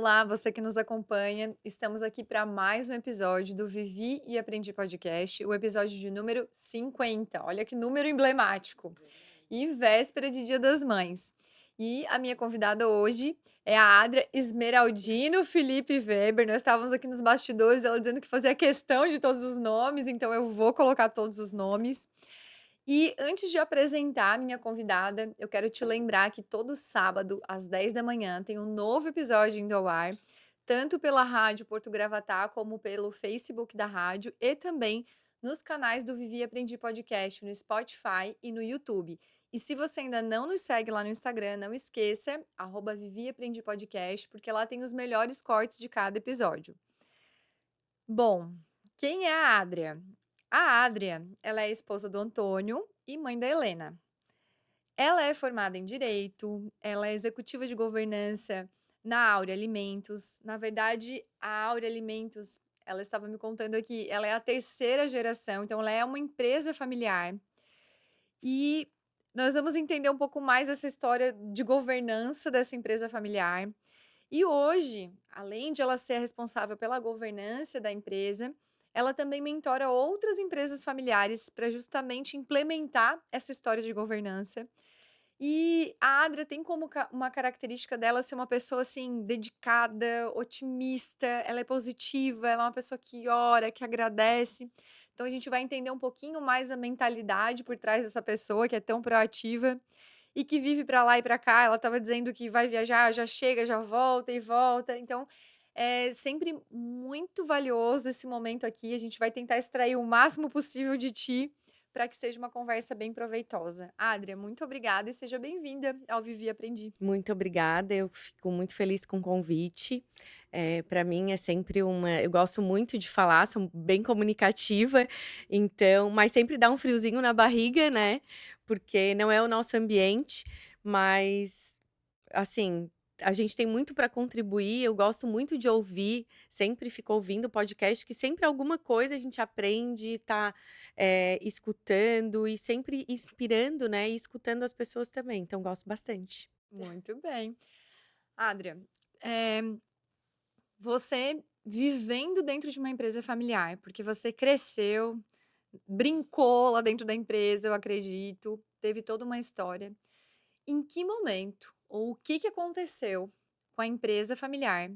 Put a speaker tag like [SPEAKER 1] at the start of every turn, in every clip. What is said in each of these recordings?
[SPEAKER 1] Olá, você que nos acompanha. Estamos aqui para mais um episódio do Vivi e Aprendi Podcast, o episódio de número 50. Olha que número emblemático. E véspera de Dia das Mães. E a minha convidada hoje é a Adria Esmeraldino Felipe Weber. Nós estávamos aqui nos bastidores, ela dizendo que fazia questão de todos os nomes, então eu vou colocar todos os nomes. E antes de apresentar a minha convidada, eu quero te lembrar que todo sábado, às 10 da manhã, tem um novo episódio indo ao ar, tanto pela Rádio Porto Gravatá, como pelo Facebook da rádio, e também nos canais do Vivi Aprendi Podcast, no Spotify e no YouTube. E se você ainda não nos segue lá no Instagram, não esqueça, @Vivi Aprendi Podcast, porque lá tem os melhores cortes de cada episódio. Bom, quem é a Adria? A Adria, ela é esposa do Antônio e mãe da Helena. Ela é formada em Direito, ela é executiva de governança na Áurea Alimentos. Na verdade, a Áurea Alimentos, ela estava me contando aqui, ela é a terceira geração, então ela é uma empresa familiar. E nós vamos entender um pouco mais essa história de governança dessa empresa familiar. E hoje, além de ela ser a responsável pela governança da empresa, ela também mentora outras empresas familiares para justamente implementar essa história de governança. E a Adria tem como uma característica dela ser uma pessoa assim dedicada, otimista, ela é positiva, ela é uma pessoa que ora, que agradece. Então a gente vai entender um pouquinho mais a mentalidade por trás dessa pessoa que é tão proativa e que vive para lá e para cá. Ela estava dizendo que vai viajar, já chega, já volta e volta. Então, é sempre muito valioso esse momento aqui. A gente vai tentar extrair o máximo possível de ti para que seja uma conversa bem proveitosa. Adria, muito obrigada e seja bem-vinda ao Vivi e Aprendi.
[SPEAKER 2] Muito obrigada, eu fico muito feliz com o convite. Para mim é sempre eu gosto muito de falar, sou bem comunicativa, então mas sempre dá um friozinho na barriga, né, porque não é o nosso ambiente, mas, assim, a gente tem muito para contribuir, eu gosto muito de ouvir, sempre fico ouvindo podcast, que sempre alguma coisa a gente aprende, tá, escutando e sempre inspirando, né, e escutando as pessoas também, então gosto bastante.
[SPEAKER 1] Muito bem. Adria, eh, você vivendo dentro de uma empresa familiar, porque você cresceu, brincou lá dentro da empresa, eu acredito, teve toda uma história. Em que momento ou o que aconteceu com a empresa familiar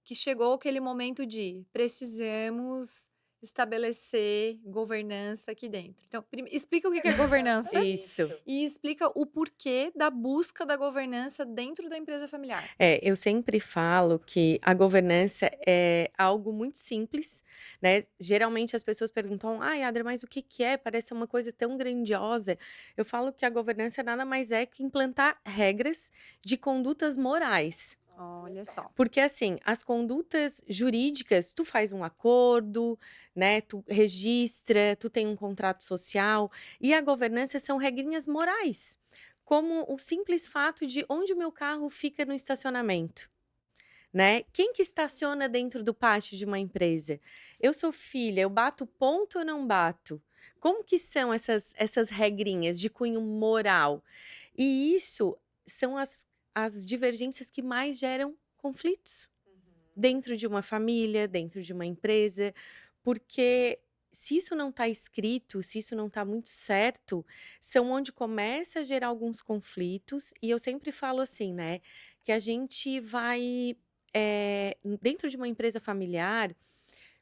[SPEAKER 1] que chegou aquele momento de precisamos estabelecer governança aqui dentro? Então, explica o que é governança
[SPEAKER 2] Isso.
[SPEAKER 1] e explica o porquê da busca da governança dentro da empresa familiar.
[SPEAKER 2] Eu sempre falo que a governança é algo muito simples, né, geralmente as pessoas perguntam: "Ai, Adra, mas o que que é? Parece uma coisa tão grandiosa". Eu falo que a governança nada mais é que implantar regras de condutas morais.
[SPEAKER 1] Olha só.
[SPEAKER 2] Porque, assim, as condutas jurídicas, tu faz um acordo, né, tu registra, tu tem um contrato social, e a governança são regrinhas morais, como o simples fato de onde o meu carro fica no estacionamento, né. Quem que estaciona dentro do pátio de uma empresa? Eu sou filha, eu bato ponto ou não bato? Como que são essas regrinhas de cunho moral? E isso são as divergências que mais geram conflitos. Dentro de uma família, dentro de uma empresa, porque se isso não está escrito, se isso não está muito certo, são onde começa a gerar alguns conflitos, e eu sempre falo assim, né, que a gente vai, dentro de uma empresa familiar,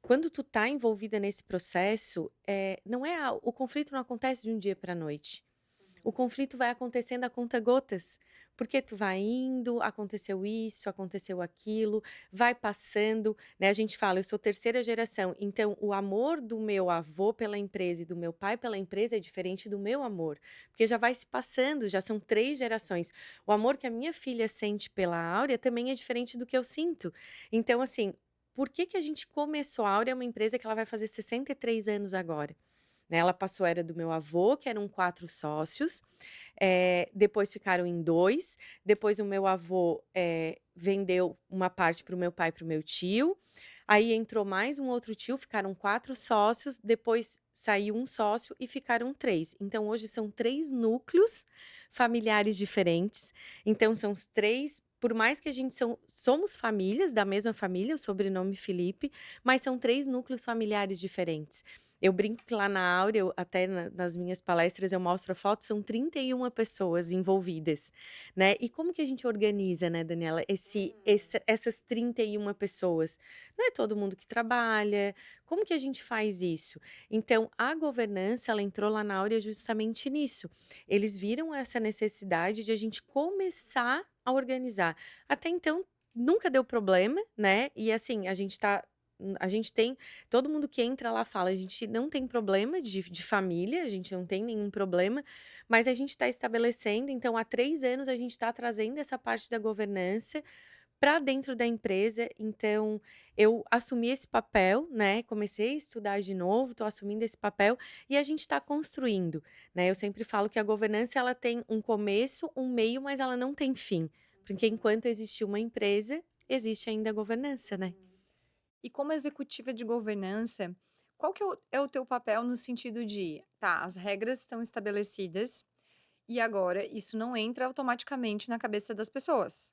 [SPEAKER 2] quando tu tá envolvida nesse processo, não é o conflito não acontece de um dia para a noite. O conflito vai acontecendo a conta-gotas, porque tu vai indo, aconteceu isso, aconteceu aquilo, vai passando, né, a gente fala: "Eu sou terceira geração", então o amor do meu avô pela empresa e do meu pai pela empresa é diferente do meu amor, porque já vai se passando, já são 3 gerações. O amor que a minha filha sente pela Áurea também é diferente do que eu sinto. Então, assim, por que que a gente começou a Áurea é uma empresa que ela vai fazer 63 anos agora. Né, ela passou era do meu avô, que eram 4 sócios, depois ficaram em 2, depois o meu avô, vendeu uma parte para o meu pai e para o meu tio, aí entrou mais um outro tio, ficaram 4 sócios, depois saiu um sócio e ficaram 3. Então hoje são 3 núcleos familiares diferentes, então são os 3 por mais que a gente somos famílias, da mesma família, o sobrenome Felipe, mas são 3 núcleos familiares diferentes. Eu brinco que lá na Áurea, até nas minhas palestras eu mostro a foto, são 31 pessoas envolvidas, né. E como que a gente organiza, né, Daniela, essas 31 pessoas? Não é todo mundo que trabalha, como que a gente faz isso? Então, a governança, ela entrou lá na Áurea justamente nisso. Eles viram essa necessidade de a gente começar a organizar. Até então, nunca deu problema, né, e assim, a gente tem todo mundo que entra lá fala: "A gente não tem problema de família, a gente não tem nenhum problema, mas a gente está estabelecendo", então há 3 anos a gente está trazendo essa parte da governança para dentro da empresa, então eu assumi esse papel, né, comecei a estudar de novo, estou assumindo esse papel e a gente está construindo, né. Eu sempre falo que a governança ela tem um começo, um meio, mas ela não tem fim, porque enquanto existir uma empresa, existe ainda a governança, né.
[SPEAKER 1] E como executiva de governança, qual que é o teu papel no sentido de, tá, as regras estão estabelecidas e agora isso não entra automaticamente na cabeça das pessoas.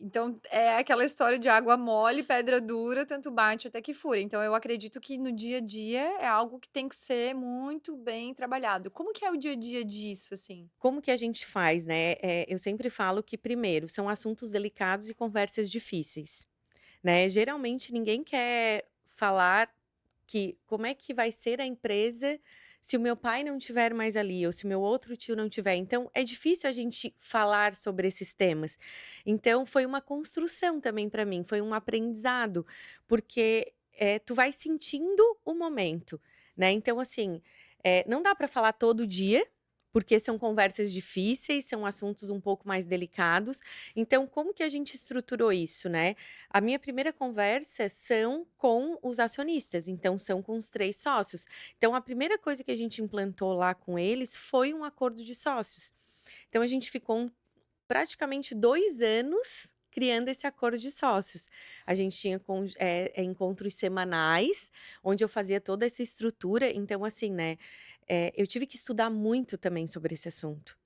[SPEAKER 1] Então, é aquela história de água mole, pedra dura, tanto bate até que fura. Então eu acredito que no dia a dia é algo que tem que ser muito bem trabalhado. Como que é o dia a dia disso, assim?
[SPEAKER 2] Como que a gente faz, né, eu sempre falo que primeiro são assuntos delicados e conversas difíceis, né. Geralmente ninguém quer falar que como é que vai ser a empresa se o meu pai não estiver mais ali ou se o meu outro tio não tiver. Então é difícil a gente falar sobre esses temas. Então foi uma construção também para mim, foi um aprendizado, porque, tu vai sentindo o momento, né. Então assim, não dá para falar todo dia, porque são conversas difíceis, são assuntos um pouco mais delicados. Então como que a gente estruturou isso, né. A minha primeira conversa são com os acionistas, então são com os 3 sócios. Então a primeira coisa que a gente implantou lá com eles foi um acordo de sócios. Então a gente ficou praticamente 2 anos criando esse acordo de sócios. A gente tinha encontros semanais, onde eu fazia toda essa estrutura, então assim, né, eu tive que estudar muito também sobre esse assunto.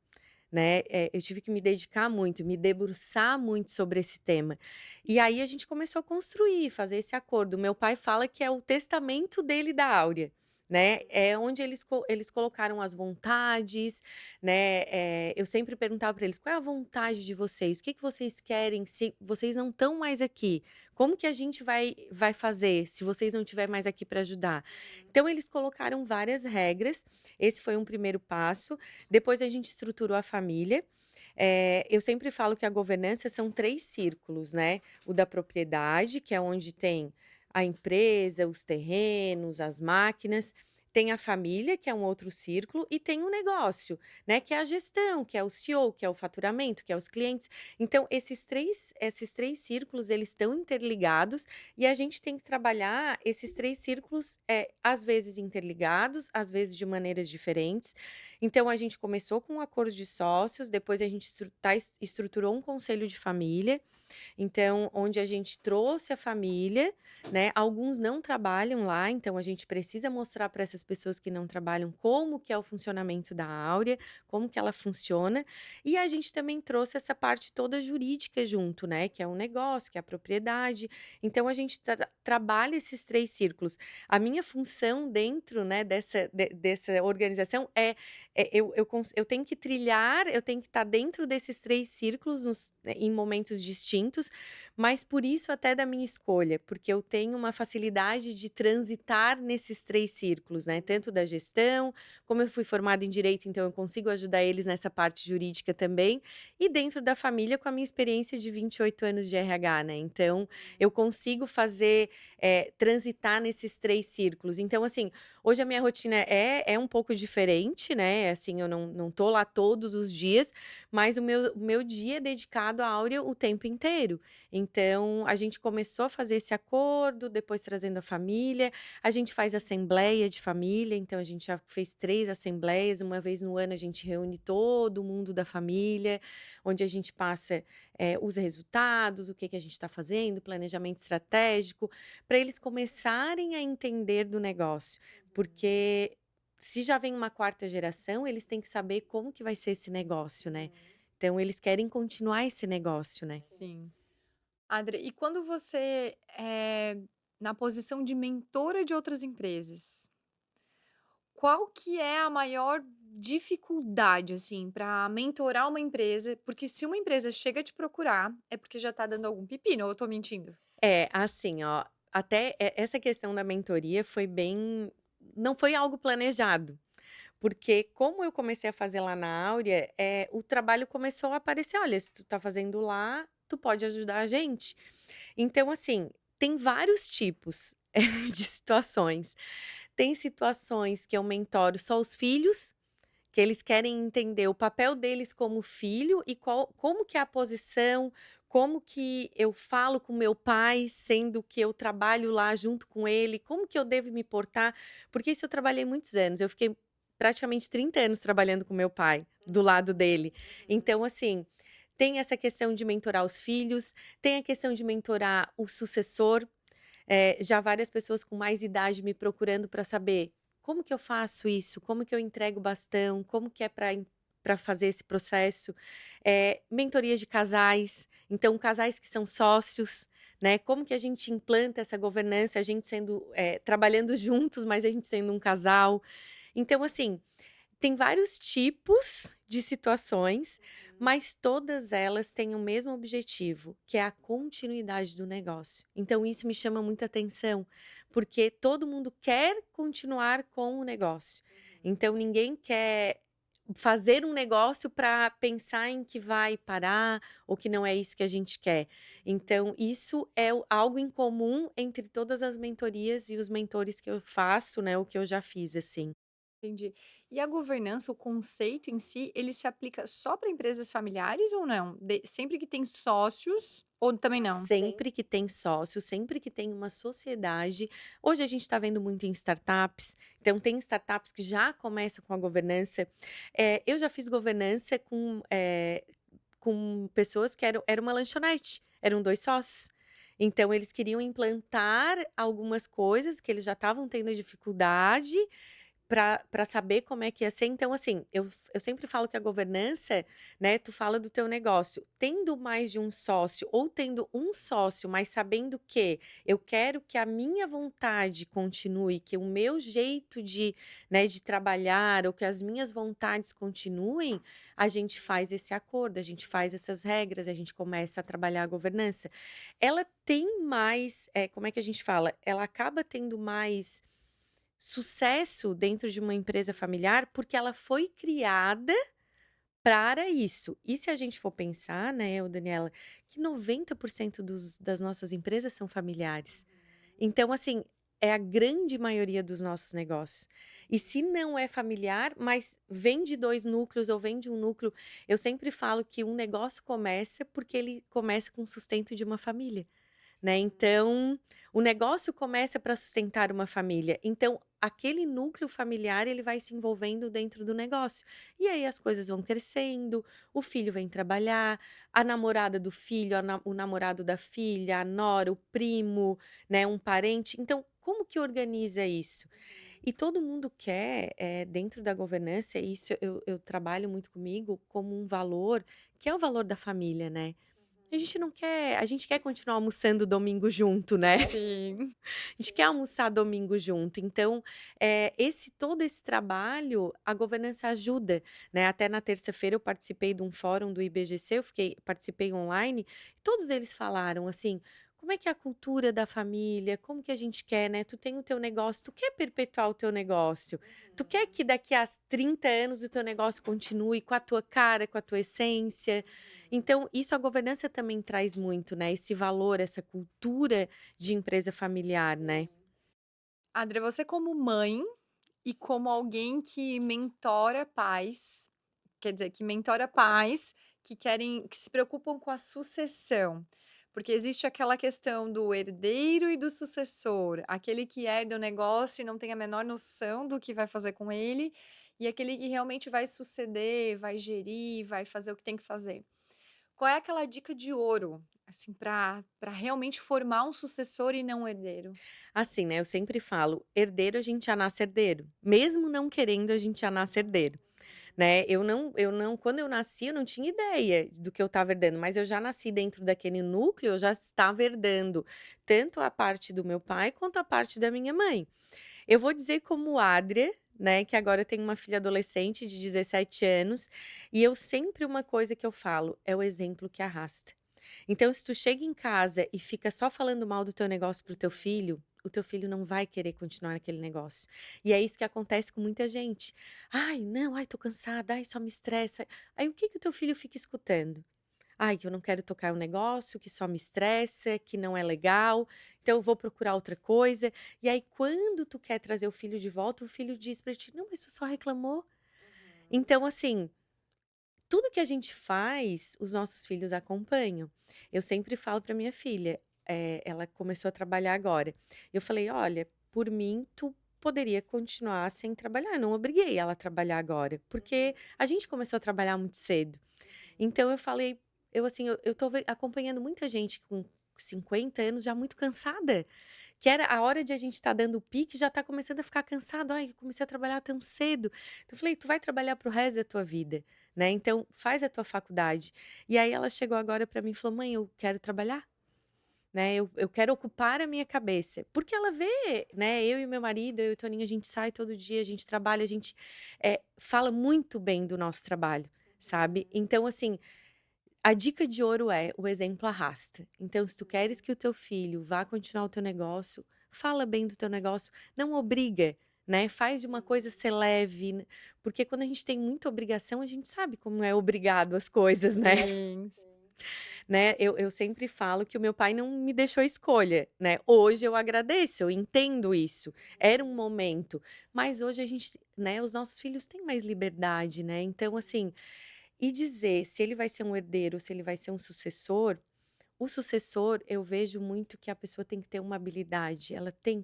[SPEAKER 2] Né, eu tive que me dedicar muito, me debruçar muito sobre esse tema. E aí a gente começou a construir, fazer esse acordo. Meu pai fala que é o testamento dele da Áurea, né, é onde eles colocaram as vontades, né, eu sempre perguntava para eles: "Qual é a vontade de vocês? O que que vocês querem se vocês não estão mais aqui? Como que a gente vai fazer se vocês não estiver mais aqui para ajudar?". Então eles colocaram várias regras, esse foi um primeiro passo. Depois a gente estruturou a família. Eu sempre falo que a governança são 3 círculos, né, o da propriedade, que é onde tem a empresa, os terrenos, as máquinas, tem a família, que é um outro círculo, e tem o negócio, né, que é a gestão, que é o CEO, que é o faturamento, que é os clientes. Então esses três círculos, eles estão interligados e a gente tem que trabalhar esses 3 círculos, às vezes interligados, às vezes de maneiras diferentes. Então a gente começou com um acordo de sócios, depois a gente estruturou um conselho de família, então, onde a gente trouxe a família, né, alguns não trabalham lá, então a gente precisa mostrar para essas pessoas que não trabalham como que é o funcionamento da Áurea, como que ela funciona, e a gente também trouxe essa parte toda jurídica junto, né, que é um negócio, que é a propriedade, então a gente trabalha esses 3 círculos. A minha função dentro, né, dessa organização eu tenho que trilhar, eu tenho que estar dentro desses 3 círculos em momentos distintos, mas por isso até da minha escolha, porque eu tenho uma facilidade de transitar nesses 3 círculos, né, tanto da gestão, como eu fui formada em direito, então eu consigo ajudar eles nessa parte jurídica também, e dentro da família com a minha experiência de 28 anos de RH, né, então eu consigo fazer, transitar nesses 3 círculos. Então assim, hoje a minha rotina é um pouco diferente, né, assim, eu não tô lá todos os dias, mas o meu dia é dedicado à Áurea o tempo inteiro. Então, a gente começou a fazer esse acordo, depois trazendo a família, a gente faz assembleia de família, então a gente já fez 3 assembleias, uma vez no ano a gente reúne todo mundo da família, onde a gente passa, os resultados, o que que a gente está fazendo, planejamento estratégico, para eles começarem a entender do negócio. Porque se já vem uma quarta geração, eles têm que saber como que vai ser esse negócio, né. Então eles querem continuar esse negócio, né.
[SPEAKER 1] Sim. Adri, e quando você é na posição de mentora de outras empresas, qual que é a maior dificuldade, assim, para mentorar uma empresa? Porque se uma empresa chega a te procurar, é porque já tá dando algum pepino, ou eu tô mentindo?
[SPEAKER 2] É, assim, ó, até essa questão da mentoria foi bem não foi algo planejado, porque como eu comecei a fazer lá na Áurea, o trabalho começou a aparecer: "Olha, se tu tá fazendo lá, tu pode ajudar a gente". Então, assim, tem vários tipos, de situações. Tem situações que eu mentoro só os filhos, que eles querem entender o papel deles como filho e como que é a posição, como que eu falo com meu pai, sendo que eu trabalho lá junto com ele, como que eu devo me portar, porque isso eu trabalhei muitos anos, eu fiquei praticamente 30 anos trabalhando com meu pai, do lado dele. Então, assim, tem essa questão de mentorar os filhos, tem a questão de mentorar o sucessor, já várias pessoas com mais idade me procurando para saber como que eu faço isso, como que eu entrego o bastão, como que é para fazer esse processo. Mentorias de casais, então casais que são sócios, né, como que a gente implanta essa governança, a gente sendo, trabalhando juntos, mas a gente sendo um casal. Então assim, tem vários tipos de situações, mas todas elas têm o mesmo objetivo, que é a continuidade do negócio. Então isso me chama muita atenção, porque todo mundo quer continuar com o negócio. Então ninguém quer fazer um negócio para pensar em que vai parar ou que não é isso que a gente quer. Então isso é algo em comum entre todas as mentorias e os mentores que eu faço, né, o que eu já fiz, assim.
[SPEAKER 1] Entendi. E a governança, o conceito em si, ele se aplica só para empresas familiares ou não? Sempre que tem sócios ou também não?
[SPEAKER 2] Sempre que tem sócio, sempre que tem uma sociedade. Hoje a gente está vendo muito em startups, então tem startups que já começam com a governança. Eu já fiz governança com pessoas que era uma lanchonete, eram 2 sócios. Então eles queriam implantar algumas coisas que eles já estavam tendo dificuldade, para saber como é que ia ser. Então, assim, eu sempre falo que a governança, né, tu fala do teu negócio, tendo mais de um sócio ou tendo um sócio, mas sabendo que eu quero que a minha vontade continue, que o meu jeito de, né, de trabalhar ou que as minhas vontades continuem, a gente faz esse acordo, a gente faz essas regras, a gente começa a trabalhar a governança. Ela tem mais, como é que a gente fala? Ela acaba tendo mais sucesso dentro de uma empresa familiar, porque ela foi criada para isso. E se a gente for pensar, né, Daniela, que 90% das nossas empresas são familiares. Então, assim, é a grande maioria dos nossos negócios. E se não é familiar, mas vem de 2 núcleos ou vem de um núcleo, eu sempre falo que um negócio começa porque ele começa com o sustento de uma família. Né, então, o negócio começa para sustentar uma família, então aquele núcleo familiar ele vai se envolvendo dentro do negócio. E aí as coisas vão crescendo, o filho vem trabalhar, a namorada do filho, o namorado da filha, a nora, o primo, né, um parente, então como que organiza isso? E todo mundo quer, dentro da governança, isso eu trabalho muito comigo como um valor, que é o valor da família, né. A gente quer continuar almoçando domingo junto, né.
[SPEAKER 1] Sim.
[SPEAKER 2] A gente quer almoçar domingo junto, então, todo esse trabalho, a governança ajuda, né. Até na terça-feira eu participei de um fórum do IBGC, participei online, e todos eles falaram assim: "Como é que é a cultura da família, como que a gente quer, né, tu tem o teu negócio, tu quer perpetuar o teu negócio, tu quer que daqui a 30 anos o teu negócio continue com a tua cara, com a tua essência". Então isso a governança também traz muito, né, esse valor, essa cultura de empresa familiar, né.
[SPEAKER 1] André, você como mãe e como alguém que mentora pais, quer dizer, que mentora pais que se preocupam com a sucessão, porque existe aquela questão do herdeiro e do sucessor, aquele que herda o negócio e não tem a menor noção do que vai fazer com ele, e aquele que realmente vai suceder, vai gerir, vai fazer o que tem que fazer. Qual é aquela dica de ouro, assim, para realmente formar um sucessor e não um herdeiro?
[SPEAKER 2] Assim, né, eu sempre falo, herdeiro a gente já nasce herdeiro, mesmo não querendo a gente já nasce herdeiro, né. Eu não quando eu nasci, eu não tinha ideia do que eu estava herdando, mas eu já nasci dentro daquele núcleo, eu já estava herdando tanto a parte do meu pai, quanto a parte da minha mãe. Eu vou dizer como Adria, né, que agora eu tenho uma filha adolescente de 17 anos, e eu sempre uma coisa que eu falo, é o exemplo que arrasta. Então se tu chega em casa e fica só falando mal do teu negócio para o teu filho, o teu filho não vai querer continuar naquele negócio. E é isso que acontece com muita gente. "Ai, não, ai, tô cansada, ai, só me estressa". Aí o que que o teu filho fica escutando? "Ai, que eu não quero tocar o negócio, que só me estressa, que não é legal, então eu vou procurar outra coisa". E aí quando tu quer trazer o filho de volta, o filho diz pra ti: "Não, mas tu só reclamou". Então assim, tudo que a gente faz, os nossos filhos acompanham. Eu sempre falo para minha filha, ela começou a trabalhar agora. Eu falei: "Olha, por mim, tu poderia continuar sem trabalhar". Eu não obriguei ela a trabalhar agora, porque a gente começou a trabalhar muito cedo. Então eu falei, eu assim, eu tô acompanhando muita gente com 50 anos já muito cansada, que era a hora de a gente estar dando o pique, já tá começando a ficar cansado. "Ai, comecei a trabalhar tão cedo". Então eu falei: "Tu vai trabalhar para o resto da tua vida, né, então faz a tua faculdade". E aí ela chegou agora para mim e falou: "Mãe, eu quero trabalhar, né, eu quero ocupar a minha cabeça". Porque ela vê, né, eu e meu marido, eu e o Toninho, a gente sai todo dia, a gente trabalha, a gente, fala muito bem do nosso trabalho, sabe. Então assim, a dica de ouro é: o exemplo arrasta. Então, se tu queres que o teu filho vá continuar o teu negócio, fala bem do teu negócio, não obriga, né? Faz de uma coisa ser leve, porque quando a gente tem muita obrigação, a gente sabe como é obrigado as coisas, né?
[SPEAKER 1] Sim,
[SPEAKER 2] Né? Eu sempre falo que o meu pai não me deixou escolha, né? Hoje eu agradeço, eu entendo isso. Era um momento, mas hoje a gente, né? Os nossos filhos têm mais liberdade, né? Então, assim, e dizer se ele vai ser um herdeiro, se ele vai ser um sucessor, o sucessor eu vejo muito que a pessoa tem que ter uma habilidade, ela tem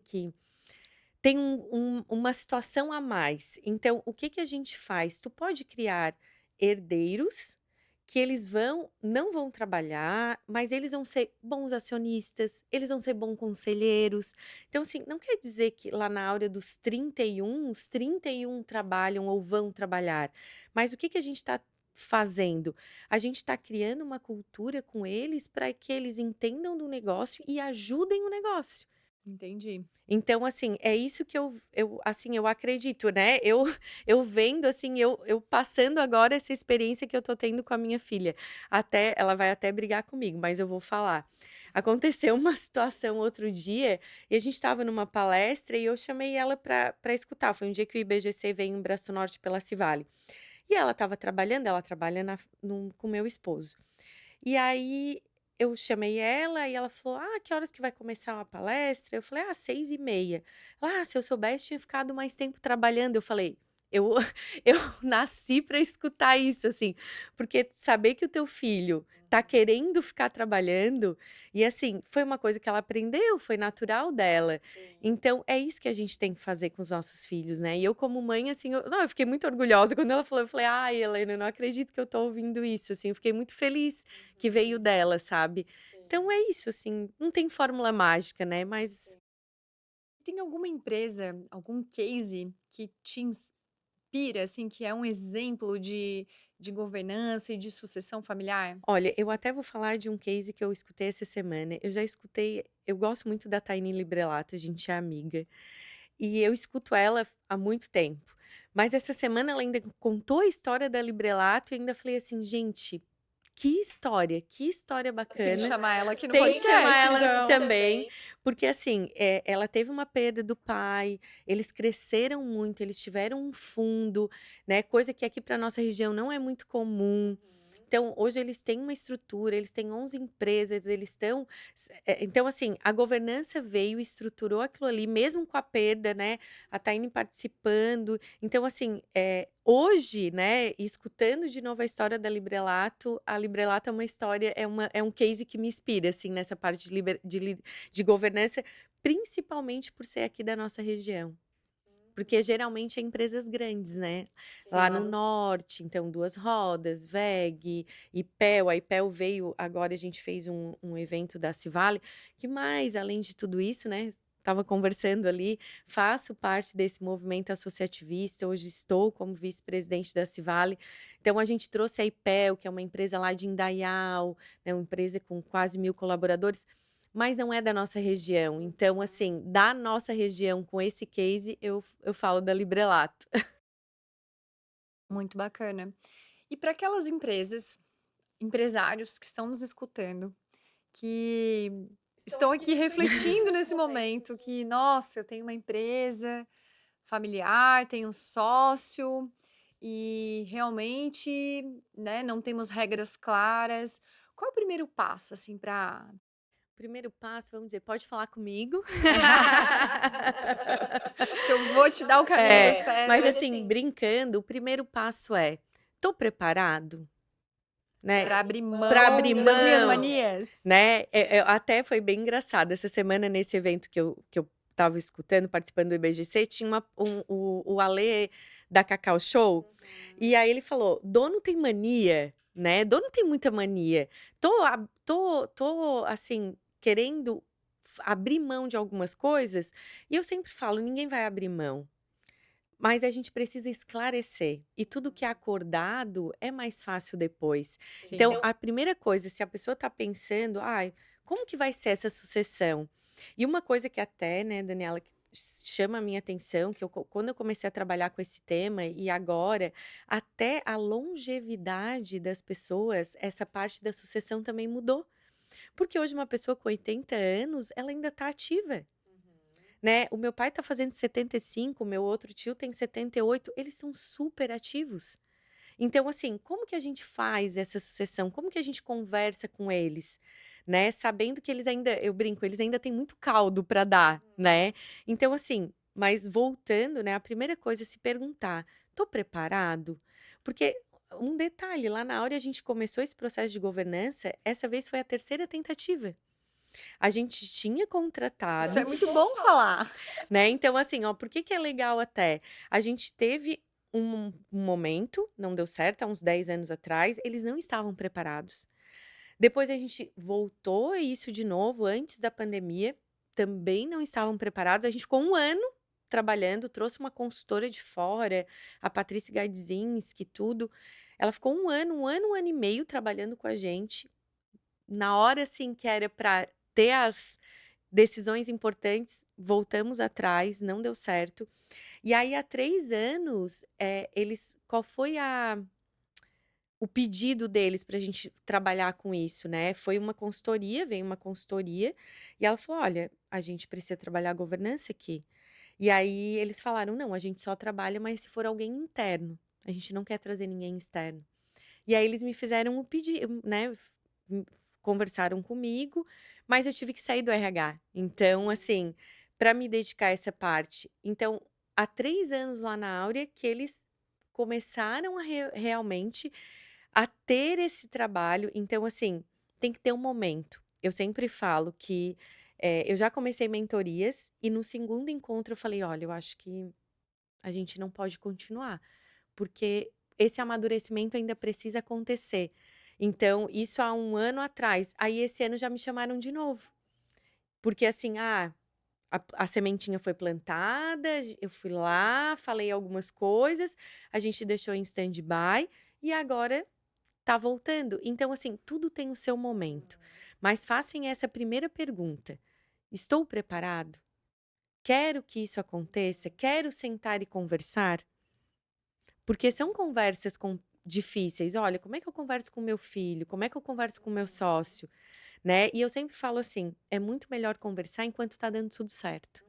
[SPEAKER 2] uma situação a mais. Então, o que que a gente faz? Tu pode criar herdeiros que eles não vão trabalhar, mas eles vão ser bons acionistas, eles vão ser bons conselheiros. Então, assim, não quer dizer que lá na área dos 31, os 31 trabalham ou vão trabalhar, mas o que que a gente está fazendo? A gente está criando uma cultura com eles para que eles entendam do negócio e ajudem o negócio.
[SPEAKER 1] entendi.
[SPEAKER 2] Então, assim, é isso que assim, eu acredito, né, eu eu vendo, assim, eu passando agora essa experiência que eu tô tendo com a minha filha. Até ela vai até brigar comigo, mas eu vou falar. Aconteceu uma situação outro dia, e a gente estava numa palestra e eu chamei ela para escutar. Foi um dia que o IBGC veio em Braço Norte pela Civale. E ela estava trabalhando, ela trabalha com meu esposo. E aí eu chamei ela e ela falou: "Ah, que horas que vai começar a palestra?" Eu falei: "Ah, 6h30". Ela: "Ah, se eu soubesse tinha ficado mais tempo trabalhando". Eu falei: "Eu eu nasci para escutar isso, assim, porque saber que o teu filho tá querendo ficar trabalhando", e assim, foi uma coisa que ela aprendeu, foi natural dela. Então é isso que a gente tem que fazer com os nossos filhos, né. E eu como mãe, assim, eu fiquei muito orgulhosa quando ela falou, eu falei: "Ai, Helena, eu não acredito que eu tô ouvindo isso", assim, eu fiquei muito feliz que veio dela, sabe. Então é isso, assim, não tem fórmula mágica, né, mas
[SPEAKER 1] Tem alguma empresa, algum case que te inspira, assim, que é um exemplo de governança e de sucessão familiar?
[SPEAKER 2] olha, eu até vou falar de um case que eu escutei essa semana, eu gosto muito da Tainy Librelato, a gente é amiga, e eu escuto ela há muito tempo, mas essa semana ela ainda contou a história da Librelato e ainda falei assim: "Gente, que história
[SPEAKER 1] Tem que
[SPEAKER 2] bacana".
[SPEAKER 1] chamar ela aqui no
[SPEAKER 2] Tem que chamar
[SPEAKER 1] podcast,
[SPEAKER 2] ela aqui
[SPEAKER 1] então.
[SPEAKER 2] também, porque assim, ela teve uma perda do pai, eles cresceram muito, eles tiveram um fundo, né, coisa que aqui para nossa região não é muito comum. Então, hoje eles têm uma estrutura, eles têm 11 empresas, eles estão então assim, a governança veio e estruturou aquilo ali, mesmo com a perda, né, a Taine participando. Então assim, hoje, né, escutando de novo a história da Librelato, a Librelato é uma história, é um case que me inspira, assim, nessa parte de governança, principalmente por ser aqui da nossa região. Porque geralmente é empresas grandes, né. Lá no
[SPEAKER 1] Sim.
[SPEAKER 2] norte, então Duas Rodas, WEG, IPEL, a IPEL veio agora, a gente fez um evento da Civale, que mais além de tudo isso, né, estava conversando ali, faço parte desse movimento associativista, hoje estou como vice-presidente da Civale. Então a gente trouxe a IPEL, que é uma empresa lá de Indaial, né, uma empresa com quase 1.000 colaboradores, mas não é da nossa região. Então, assim, da nossa região, com esse case, eu falo da Librelato.
[SPEAKER 1] Muito bacana. E para aquelas empresas, empresários que estão nos escutando, que estão aqui refletindo nesse momento que: "Nossa, eu tenho uma empresa familiar, tenho um sócio e realmente, né, não temos regras claras". Qual é o primeiro passo, assim, para
[SPEAKER 2] Primeiro passo, vamos dizer, pode falar comigo.
[SPEAKER 1] que eu vou te dar o caminho das
[SPEAKER 2] É, mas
[SPEAKER 1] pedras
[SPEAKER 2] assim, brincando, o primeiro passo é: "Tô preparado?", né,
[SPEAKER 1] para abrir
[SPEAKER 2] para abrir
[SPEAKER 1] mão das minhas
[SPEAKER 2] mão,
[SPEAKER 1] manias?
[SPEAKER 2] né. Até foi bem engraçado, essa semana nesse evento que eu estava escutando, participando do IBGC, tinha o Alê da Cacau Show, e aí ele falou: "Dono tem mania, né, dono tem muita mania. Tô, assim, querendo abrir mão de algumas coisas", e eu sempre falo: "Ninguém vai abrir mão". Mas a gente precisa esclarecer, e tudo que é acordado é mais fácil depois. Então,
[SPEAKER 1] Sim.
[SPEAKER 2] a primeira coisa, se a pessoa está pensando: "Ai, como que vai ser essa sucessão?". E uma coisa que até, né, Daniela, que chama a minha atenção, que quando eu comecei a trabalhar com esse tema e agora, até a longevidade das pessoas, essa parte da sucessão também mudou. Porque hoje uma pessoa com 80 anos, ela ainda está ativa. Né, o meu pai tá fazendo 75, o meu outro tio tem 78, eles são super ativos. Então, assim, como que a gente faz essa sucessão? Como que a gente conversa com eles? Né, sabendo que eles ainda, eu brinco, eles ainda têm muito caldo para dar, né. Então, assim, mas voltando, né, a primeira coisa é se perguntar: "Tô preparado?". Porque um detalhe, lá na hora a gente começou esse processo de governança, essa vez foi a terceira tentativa. A gente tinha
[SPEAKER 1] Isso é
[SPEAKER 2] contratado,
[SPEAKER 1] muito bom falar.
[SPEAKER 2] né, então assim, ó, por que que é legal até? A gente teve um momento, não deu certo, há uns 10 anos atrás, eles não estavam preparados. Depois a gente voltou a isso de novo antes da pandemia, também não estavam preparados, a gente ficou 1 ano trabalhando, trouxe uma consultora de fora, a Patrícia Gaidzinski, tudo. Ela ficou 1 ano, 1 ano, 1 ano e meio trabalhando com a gente, na hora, assim, que era para ter as decisões importantes, voltamos atrás, não deu certo. E aí há 3 anos, eles qual foi a o pedido deles para a gente trabalhar com isso, né, foi uma consultoria, veio uma consultoria, e ela falou: "Olha, a gente precisa trabalhar a governança aqui". E aí eles falaram: "Não, a gente só trabalha, mas se for alguém interno, a gente não quer trazer ninguém externo". E aí eles me fizeram um pedido, né, hum, conversaram comigo, mas eu tive que sair do RH. Então, assim, para me dedicar a essa parte. Então, há 3 anos lá na Áurea que eles começaram a realmente a ter esse trabalho. Então, assim, tem que ter um momento. Eu sempre falo que, eu já comecei mentorias e no segundo encontro eu falei: "Olha, eu acho que a gente não pode continuar, porque esse amadurecimento ainda precisa acontecer". Então, isso há 1 ano atrás. Aí esse ano já me chamaram de novo, porque assim, a sementinha foi plantada, eu fui lá, falei algumas coisas, a gente deixou em stand-by e agora tá voltando. Então, assim, tudo tem o seu momento. Mas façam essa primeira pergunta: "Estou preparado? Quero que isso aconteça? Quero sentar e conversar?". Porque são conversas difíceis. Olha, como é que eu converso com meu filho? Como é que eu converso com meu sócio? Né? E eu sempre falo assim: é muito melhor conversar enquanto tá dando tudo certo.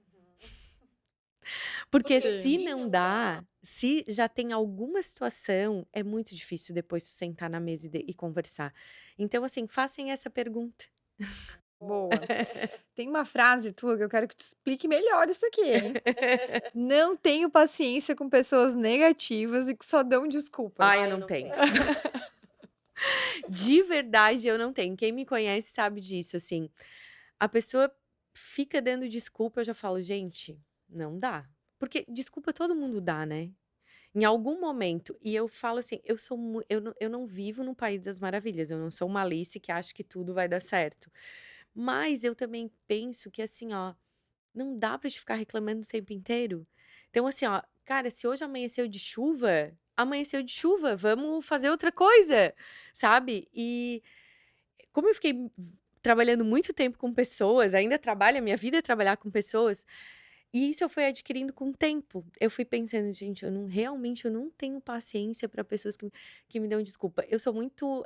[SPEAKER 2] Porque
[SPEAKER 1] Sim.
[SPEAKER 2] se não dá, se já tem alguma situação, é muito difícil depois sentar na mesa e conversar. Então, assim, façam essa pergunta.
[SPEAKER 1] Boa. Tem uma frase tua que eu quero que tu explique melhor isso aqui, hein. Não tenho paciência com pessoas negativas e que só dão desculpas.
[SPEAKER 2] Ah, eu não tenho. De verdade, eu não tenho. Quem me conhece sabe disso, assim. A pessoa fica dando desculpa, eu já falo: "Gente, não dá". Porque desculpa todo mundo dá, né? Em algum momento. E eu falo assim, eu não vivo no país das maravilhas, eu não sou uma Alice que acha que tudo vai dar certo. Mas eu também penso que assim, ó, Não dá pra gente ficar reclamando o tempo inteiro. Então, assim, ó, cara, se hoje amanheceu de chuva, vamos fazer outra coisa, sabe? E como eu fiquei trabalhando muito tempo com pessoas, ainda trabalho, a minha vida é trabalhar com pessoas, e isso eu fui adquirindo com o tempo. Eu fui pensando: "Gente, eu não tenho paciência para pessoas que me dão desculpa". Eu sou muito,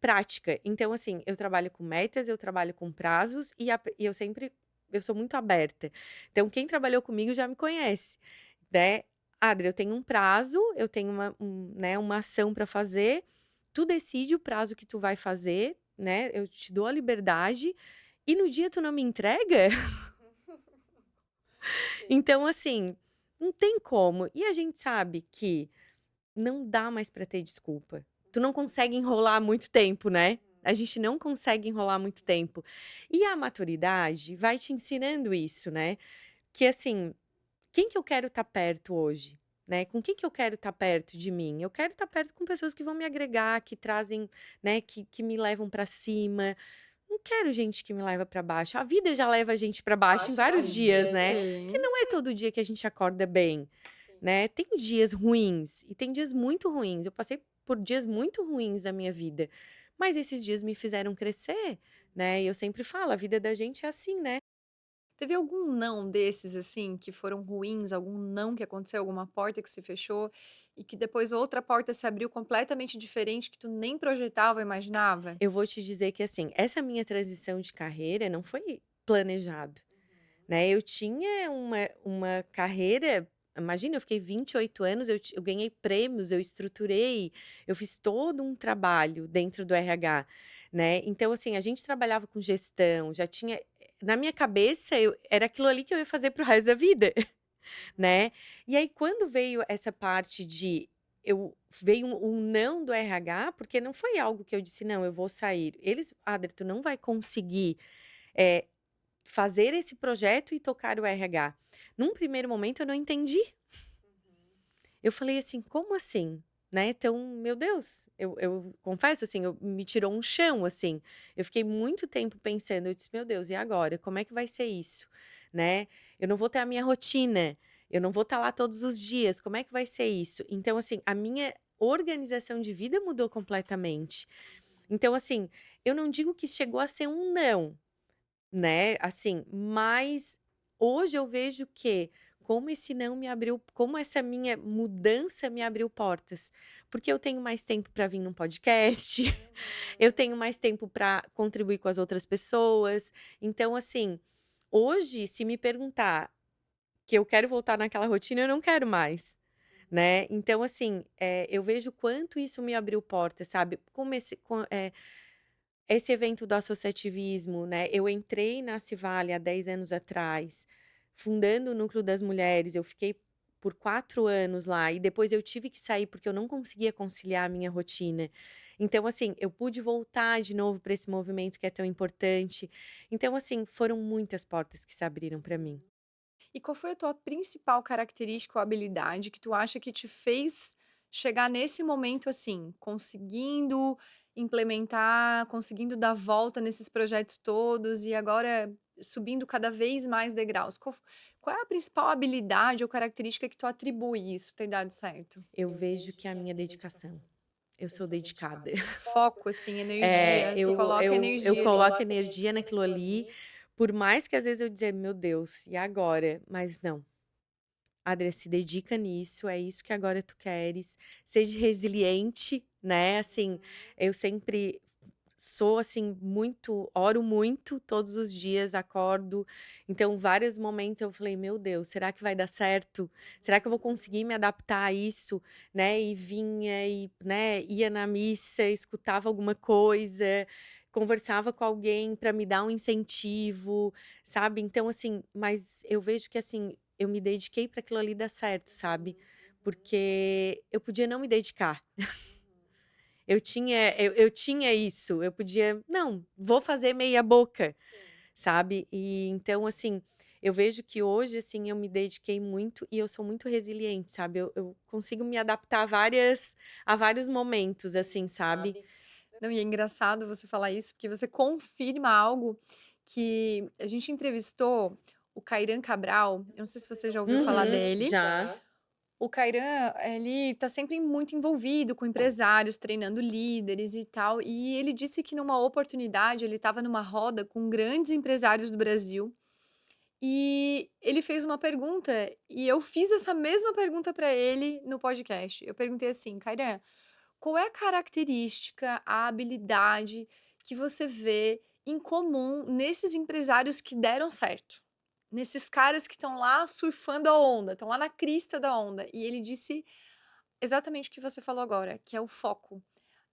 [SPEAKER 2] prática, então, assim, eu trabalho com metas, eu trabalho com prazos e eu sou muito aberta. Então quem trabalhou comigo já me conhece, né. "Adri, eu tenho um prazo, eu tenho uma ação para fazer, tu decide o prazo que tu vai fazer, né, eu te dou a liberdade, e no dia tu não me entrega,
[SPEAKER 1] Sim.
[SPEAKER 2] então, assim, não tem como. E a gente sabe que não dá mais pra ter desculpa. Tu não consegue enrolar muito tempo, né. A gente não consegue enrolar muito tempo. E a maturidade vai te ensinando isso, né, que assim, quem que eu quero estar perto hoje, né, com quem que eu quero estar perto de mim? Eu quero estar perto com pessoas que vão me agregar, que trazem, né, que me levam pra cima. Não quero gente que me leva pra baixo. A vida já leva a gente pra baixo em vários dias, né, porque
[SPEAKER 1] Sim.
[SPEAKER 2] não é todo dia que a gente acorda bem, né. Tem dias ruins e tem dias muito ruins. Eu passei por dias muito ruins da minha vida, mas esses dias me fizeram crescer, né, e eu sempre falo: "A vida da gente é assim, né".
[SPEAKER 1] Teve algum não desses, assim, que foram ruins, algum não que aconteceu, alguma porta que se fechou e que depois outra porta se abriu completamente diferente que tu nem projetava ou imaginava?
[SPEAKER 2] Eu vou te dizer que, assim, essa minha transição de carreira não foi planejado, né. Eu tinha uma carreira, imagina, eu fiquei 28 anos, eu ganhei prêmios, eu estruturei, eu fiz todo um trabalho dentro do RH, né. Então, assim, a gente trabalhava com gestão, já tinha na minha cabeça eu era aquilo ali que eu ia fazer para o resto da vida. Né. E aí quando veio essa parte de veio um não do RH, porque não foi algo que eu disse: "Não, eu vou sair". Eles: "Adri, tu não vai conseguir, eh, fazer esse projeto e tocar o RH". Num primeiro momento eu não entendi. Eu falei assim: "Como assim?", né. Então, meu Deus, eu confesso, assim, me tirou um chão, assim. Eu fiquei muito tempo pensando, eu disse: "Meu Deus, e agora? Como é que vai ser isso?", né. Eu não vou ter a minha rotina, eu não vou estar lá todos os dias, como é que vai ser isso? Então, assim, a minha organização de vida mudou completamente. Então, assim, eu não digo que chegou a ser um não, né, assim, mas hoje eu vejo que como essa minha mudança me abriu portas, porque eu tenho mais tempo para vir num podcast, eu tenho mais tempo para contribuir com as outras pessoas. Então, assim, hoje se me perguntar que eu quero voltar naquela rotina, eu não quero mais, né. Então, assim, eu vejo quanto isso me abriu portas, sabe, como esse evento do associativismo, né, eu entrei na Civale há 10 anos atrás, fundando o Núcleo das Mulheres, eu fiquei por 4 anos lá e depois eu tive que sair, porque eu não conseguia conciliar a minha rotina. Então, assim, eu pude voltar de novo para esse movimento que é tão importante. Então, assim, foram muitas portas que se abriram para mim.
[SPEAKER 1] E qual foi a tua principal característica ou habilidade que tu acha que te fez chegar nesse momento, assim, conseguindo implementar, conseguindo dar volta nesses projetos todos e agora subindo cada vez mais degraus? Qual é a principal habilidade ou característica que tu atribui isso ter dado certo?
[SPEAKER 2] Eu vejo que é a minha dedicação. Eu sou dedicada.
[SPEAKER 1] Foco, assim,
[SPEAKER 2] É,
[SPEAKER 1] energia, tu coloca
[SPEAKER 2] eu
[SPEAKER 1] energia ali.
[SPEAKER 2] coloco energia naquilo ali, por mais que às vezes eu dizer: "Meu Deus, e agora?", mas não, Adria, se dedica nisso, é isso que agora tu queres, seja resiliente, né, assim, eu sempre sou, assim, muito oro muito todos os dias, acordo, então vários momentos eu falei: "Meu Deus, será que vai dar certo? Será que eu vou conseguir me adaptar a isso?", né, e vinha e, né, ia na missa, escutava alguma coisa, conversava com alguém para me dar um incentivo, sabe. Então, assim, mas eu vejo que, assim, eu me dediquei para aquilo ali dar certo, sabe, porque eu podia não me dedicar. Eu tinha isso, eu podia: "Não, vou fazer meia boca", sabe. E então, assim, eu vejo que hoje, assim, eu me dediquei muito e eu sou muito resiliente, sabe. Eu consigo me adaptar a vários momentos, assim, sabe.
[SPEAKER 1] Não, e é engraçado você falar isso, porque você confirma algo que a gente entrevistou o Cairan Cabral, eu não sei se você já ouviu falar dele.
[SPEAKER 2] Já.
[SPEAKER 1] O Cairan, ele tá sempre muito envolvido com empresários, treinando líderes e tal. E ele disse que numa oportunidade ele estava numa roda com grandes empresários do Brasil e ele fez uma pergunta e eu fiz essa mesma pergunta para ele no podcast. Eu perguntei assim, Cairan, qual é a característica, a habilidade que você vê em comum nesses empresários que deram certo? Nesses caras que estão lá surfando a onda, estão lá na crista da onda. E ele disse exatamente o que você falou agora, que é o foco.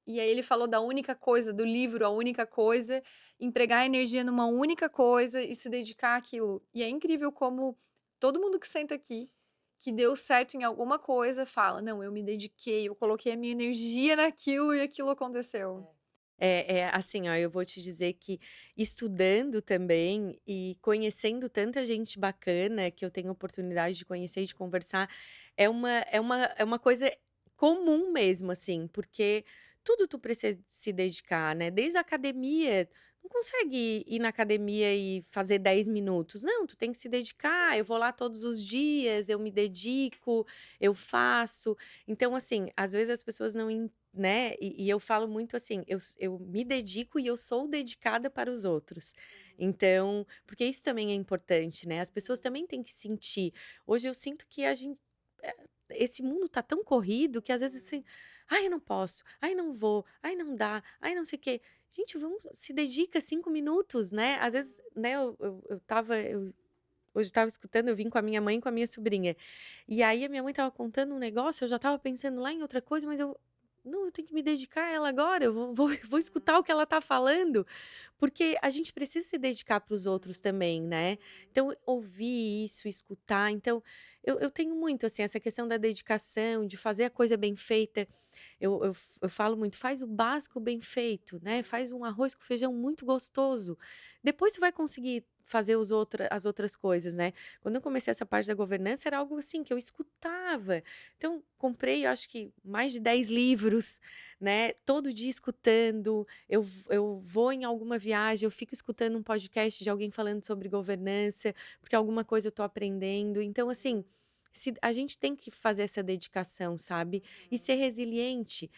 [SPEAKER 1] E aí ele falou da única coisa, do livro, a única coisa, empregar energia numa única coisa e se dedicar àquilo. E é incrível como todo mundo que senta aqui, que deu certo em alguma coisa, fala: não, eu me dediquei, eu coloquei a minha energia naquilo e aquilo aconteceu.
[SPEAKER 2] Assim, ó, eu vou te dizer que estudando também e conhecendo tanta gente bacana que eu tenho oportunidade de conhecer e de conversar, é uma coisa comum mesmo, assim, porque tudo tu precisa se dedicar, né? Desde a academia, não consegue ir na academia e fazer 10 minutos. Não, tu tem que se dedicar. Eu vou lá todos os dias, eu me dedico, eu faço. Então, assim, às vezes as pessoas não né, e eu falo muito assim, eu me dedico e eu sou dedicada para os outros. Então, porque isso também é importante, né, as pessoas também têm que sentir. Hoje eu sinto que eh, esse mundo tá tão corrido que às vezes assim: "Ai, eu não posso. Ai, não vou. Ai, não dá. Ai, não sei o quê". Gente, vamos se dedica 5 minutos, né, às vezes, né, eu hoje estava escutando, eu vim com a minha mãe e com a minha sobrinha. E aí a minha mãe estava contando um negócio, eu já estava pensando lá em outra coisa, mas não, eu tenho que me dedicar a ela agora, eu vou escutar o que ela está falando, porque a gente precisa se dedicar para os outros também, né. Então ouvir isso, escutar, então eu tenho muito, assim, essa questão da dedicação, de fazer a coisa bem feita. Eu falo muito: "Faz o básico bem feito, né, faz um arroz com feijão muito gostoso, depois tu vai conseguir fazer as outras coisas, né". Quando eu comecei essa parte da governança era algo, assim, que eu escutava. Então comprei, eu acho que mais de 10 livros, né, todo dia escutando. Eu vou em alguma viagem, eu fico escutando um podcast de alguém falando sobre governança, porque alguma coisa eu tô aprendendo. Então, assim, se a gente tem que fazer essa dedicação, sabe, e ser resiliente,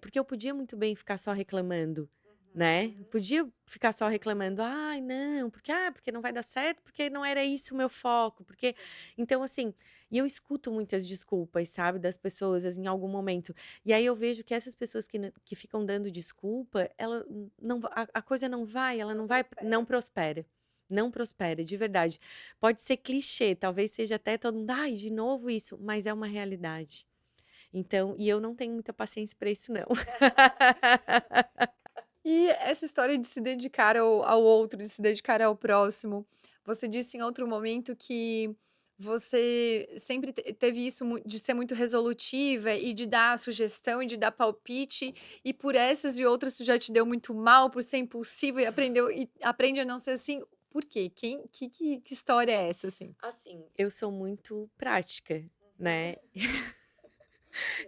[SPEAKER 2] porque eu podia muito bem ficar só reclamando, né, podia ficar só reclamando: "Ai, não, porque não vai dar certo, porque não era isso o meu foco, porque". Então, assim, e eu escuto muitas desculpas, sabe, das pessoas, assim, em algum momento. E aí eu vejo que essas pessoas que ficam dando desculpa, ela não va a coisa não vai, ela não prospera. Não prospera, de verdade. Pode ser clichê, talvez seja até todo mundo: "Ai, de novo isso", mas é uma realidade. Então e eu não tenho muita paciência para isso não.
[SPEAKER 1] E essa história de se dedicar ao outro, de se dedicar ao próximo, você disse em outro momento que você sempre teve isso de ser muito resolutiva e de dar sugestão e de dar palpite, e por essas e outras tu já te deu muito mal por ser impulsiva e aprende a não ser assim. Por quê? Que história é essa, assim?
[SPEAKER 2] Assim, eu sou muito prática, né.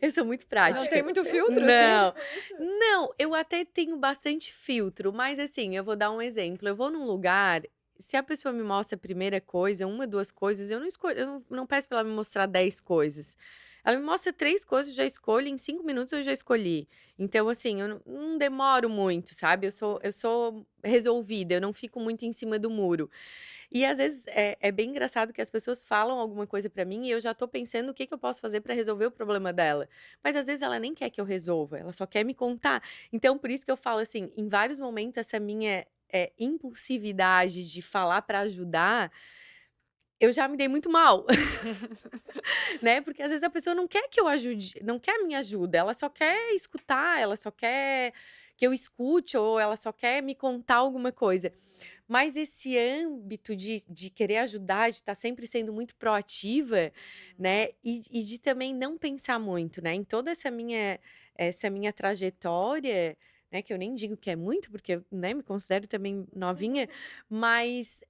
[SPEAKER 2] Eu sou muito
[SPEAKER 1] Não tem
[SPEAKER 2] prática.
[SPEAKER 1] muito filtro, assim?
[SPEAKER 2] Não, não, eu até tenho bastante filtro, mas assim, eu vou dar um exemplo, eu vou num lugar, se a pessoa me mostra a primeira coisa, uma, 2 coisas, eu não peço pra ela me mostrar 10 coisas. Ela me mostra 3 coisas, eu já escolho, em 5 minutos eu já escolhi. Então assim, eu não demoro muito, sabe, eu sou resolvida, eu não fico muito em cima do muro. E às vezes é bem engraçado que as pessoas falam alguma coisa pra mim e eu já tô pensando o que que eu posso fazer pra resolver o problema dela. Mas às vezes ela nem quer que eu resolva, ela só quer me contar. Então por isso que eu falo assim, em vários momentos essa minha, impulsividade de falar pra ajudar, eu já me dei muito mal, né, porque às vezes a pessoa não quer que eu ajude, não quer a minha ajuda, ela só quer escutar, ela só quer que eu escute ou ela só quer me contar alguma coisa. Mas esse âmbito de querer ajudar, de estar sempre sendo muito proativa, né, e de também não pensar muito, né, em toda essa minha trajetória, né, que eu nem digo que é muito, porque eu, né, me considero também novinha, mas,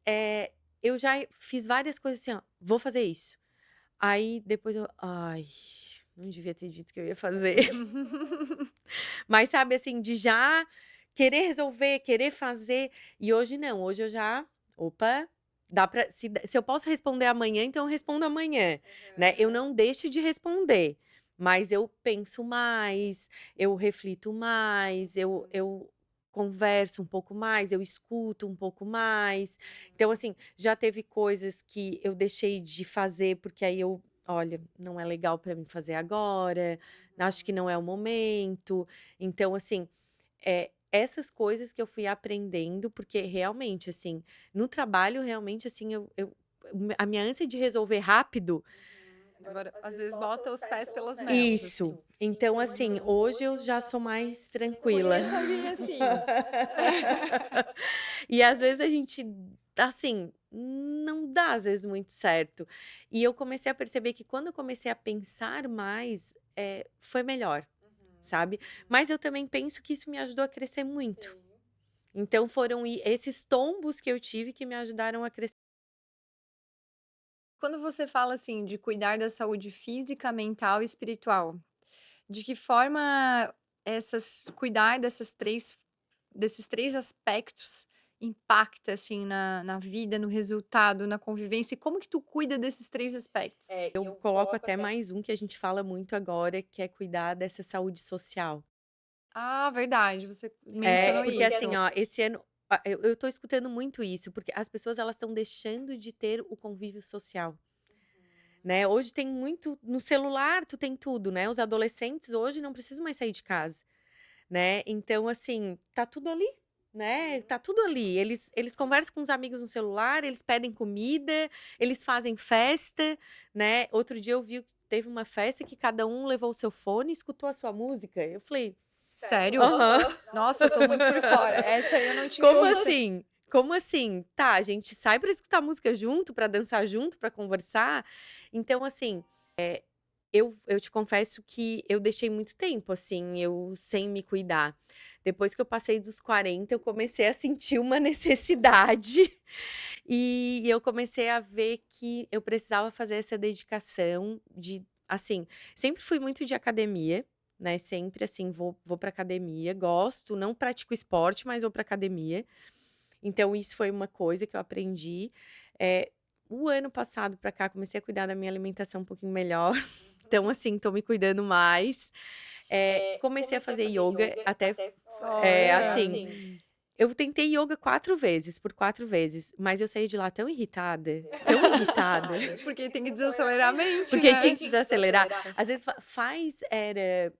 [SPEAKER 2] eu já fiz várias coisas assim: "Ó, vou fazer isso". Aí depois eu: "Ai, não devia ter dito que eu ia fazer". Mas sabe, assim, de já querer resolver, querer fazer, e hoje não, hoje eu já: "Opa, se eu posso responder amanhã, então eu respondo amanhã, né? Eu não deixo de responder, mas eu penso mais, eu reflito mais, eu converso um pouco mais, eu escuto um pouco mais. Então, assim, já teve coisas que eu deixei de fazer porque aí eu, olha, não é legal para mim fazer agora, acho que não é o momento. Então, assim, essas coisas que eu fui aprendendo, porque realmente, assim, no trabalho, realmente, assim, a minha ânsia de resolver rápido.
[SPEAKER 1] Agora, às vezes bota os pés pelas mãos,
[SPEAKER 2] Isso.
[SPEAKER 1] assim.
[SPEAKER 2] Então, assim, hoje eu já sou mais tranquila.
[SPEAKER 1] Conheço alguém assim.
[SPEAKER 2] E às vezes a gente, assim, não dá às vezes muito certo. E eu comecei a perceber que quando eu comecei a pensar mais, foi melhor, sabe? Mas eu também penso que isso me ajudou a crescer muito. Então foram esses tombos que eu tive que me ajudaram a crescer.
[SPEAKER 1] Quando você fala, assim, de cuidar da saúde física, mental e espiritual, de que forma cuidar desses 3 aspectos impacta, assim, na vida, no resultado, na convivência, e como que tu cuida desses 3 aspectos?
[SPEAKER 2] Eu coloco até mais um que a gente fala muito agora, que é cuidar dessa saúde social.
[SPEAKER 1] Ah, verdade, você mencionou
[SPEAKER 2] Porque assim,
[SPEAKER 1] isso.
[SPEAKER 2] ó, esse ano eu tô escutando muito isso, porque as pessoas elas estão deixando de ter o convívio social, né. Hoje tem muito no celular, tu tem tudo, né, os adolescentes hoje não precisam mais sair de casa, né, então assim, tá tudo ali, né, tá tudo ali. Eles conversam com os amigos no celular, eles pedem comida, eles fazem festa, né. Outro dia eu vi que teve uma festa que cada um levou o seu fone e escutou a sua música, eu falei:
[SPEAKER 1] Sério?
[SPEAKER 2] "Aham".
[SPEAKER 1] Nossa, eu tô muito por fora. Essa aí eu não tinha
[SPEAKER 2] Como
[SPEAKER 1] visto.
[SPEAKER 2] assim? Como assim? Tá, a gente sai pra escutar música junto, pra dançar junto, pra conversar. Então, assim, eu te confesso que eu deixei muito tempo, assim, eu sem me cuidar. Depois que eu passei dos 40, eu comecei a sentir uma necessidade, e eu comecei a ver que eu precisava fazer essa dedicação de assim, sempre fui muito de academia, né, sempre, assim, vou pra academia, gosto, não pratico esporte, mas vou pra academia. Então isso foi uma coisa que eu aprendi. Eh, o ano passado pra cá comecei a cuidar da minha alimentação um pouquinho melhor, então assim, tô me cuidando mais. Comecei a fazer ioga até,
[SPEAKER 1] Olha,
[SPEAKER 2] assim, eu tentei ioga 4 vezes, por 4 vezes, mas eu saí de lá tão irritada,
[SPEAKER 1] porque tem que desacelerar a mente,
[SPEAKER 2] porque tinha
[SPEAKER 1] né?
[SPEAKER 2] que desacelerar. Às vezes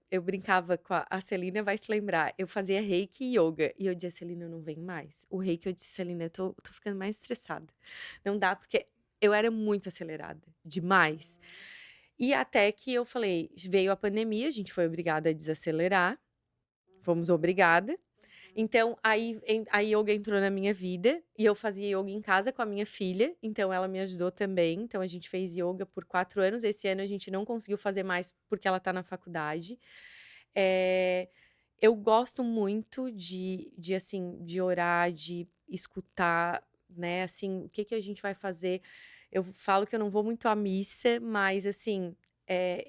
[SPEAKER 2] eu brincava com a Celina vai se lembrar, eu fazia reiki e ioga, e eu dizia: "Celina, eu não venho mais". O reiki eu disse: "Celina, eu tô ficando mais estressada, não dá", porque eu era muito acelerada, demais. E até que eu falei veio a pandemia, a gente foi obrigada a desacelerar, fomos obrigada. Então, aí a ioga entrou na minha vida, e eu fazia ioga em casa com a minha filha, então ela me ajudou também, então a gente fez ioga por 4 anos, esse ano a gente não conseguiu fazer mais, porque ela tá na faculdade. Eh, eu gosto muito de assim, de orar, de escutar, né, assim, o que que a gente vai fazer. Eu falo que eu não vou muito à missa, mas assim,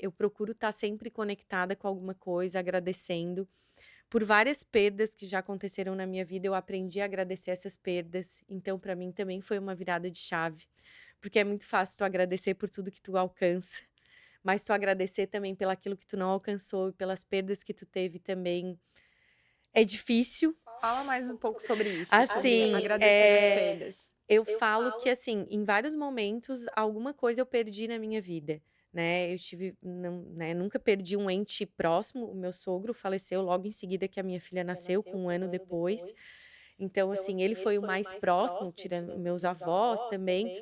[SPEAKER 2] eu procuro estar sempre conectada com alguma coisa, agradecendo. Por várias perdas que já aconteceram na minha vida, eu aprendi a agradecer essas perdas, então para mim também foi uma virada de chave, porque é muito fácil tu agradecer por tudo que tu alcança, mas tu agradecer também pelaquilo que tu não alcançou e pelas perdas que tu teve também é difícil.
[SPEAKER 1] Fala mais um pouco sobre isso, sobre
[SPEAKER 2] Assim,
[SPEAKER 1] agradecer as perdas.
[SPEAKER 2] eu falo que, assim, em vários momentos, alguma coisa eu perdi na minha vida, né, eu tive não, né, nunca perdi um ente próximo, o meu sogro faleceu logo em seguida que a minha filha nasceu, com 1 ano depois. Então, assim, ele foi o mais próximo, tirando meus avós também,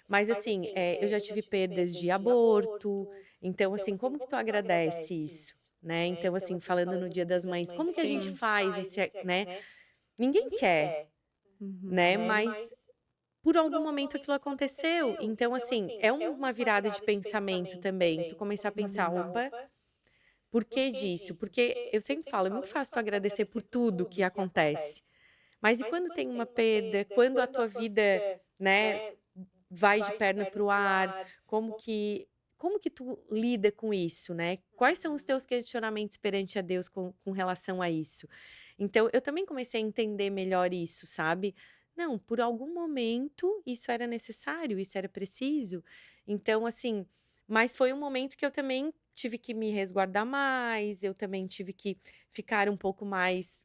[SPEAKER 2] mas assim, eu já tive perdas de aborto, então assim, como que tu agradece isso, né. Então, assim, falando no Dia das Mães, como que a gente
[SPEAKER 1] Sim.
[SPEAKER 2] faz né, ninguém quer, né,
[SPEAKER 1] Uhum.
[SPEAKER 2] mas por algum momento aquilo aconteceu, então assim, é uma virada de pensamento também, tu começar a pensar: "Opa, por que disso?". Porque eu sempre falo, é muito fácil tu agradecer por tudo que acontece, mas e quando tem uma perda, quando a tua vida, né, vai de perna para o ar, como que tu lida com isso, né? Quais são os teus questionamentos perante a Deus com relação a isso? Então, eu também comecei a entender melhor isso, sabe? Não, por algum momento isso era necessário, isso era preciso. Então, assim, mas foi um momento que eu também tive que me resguardar mais, eu também tive que ficar um pouco mais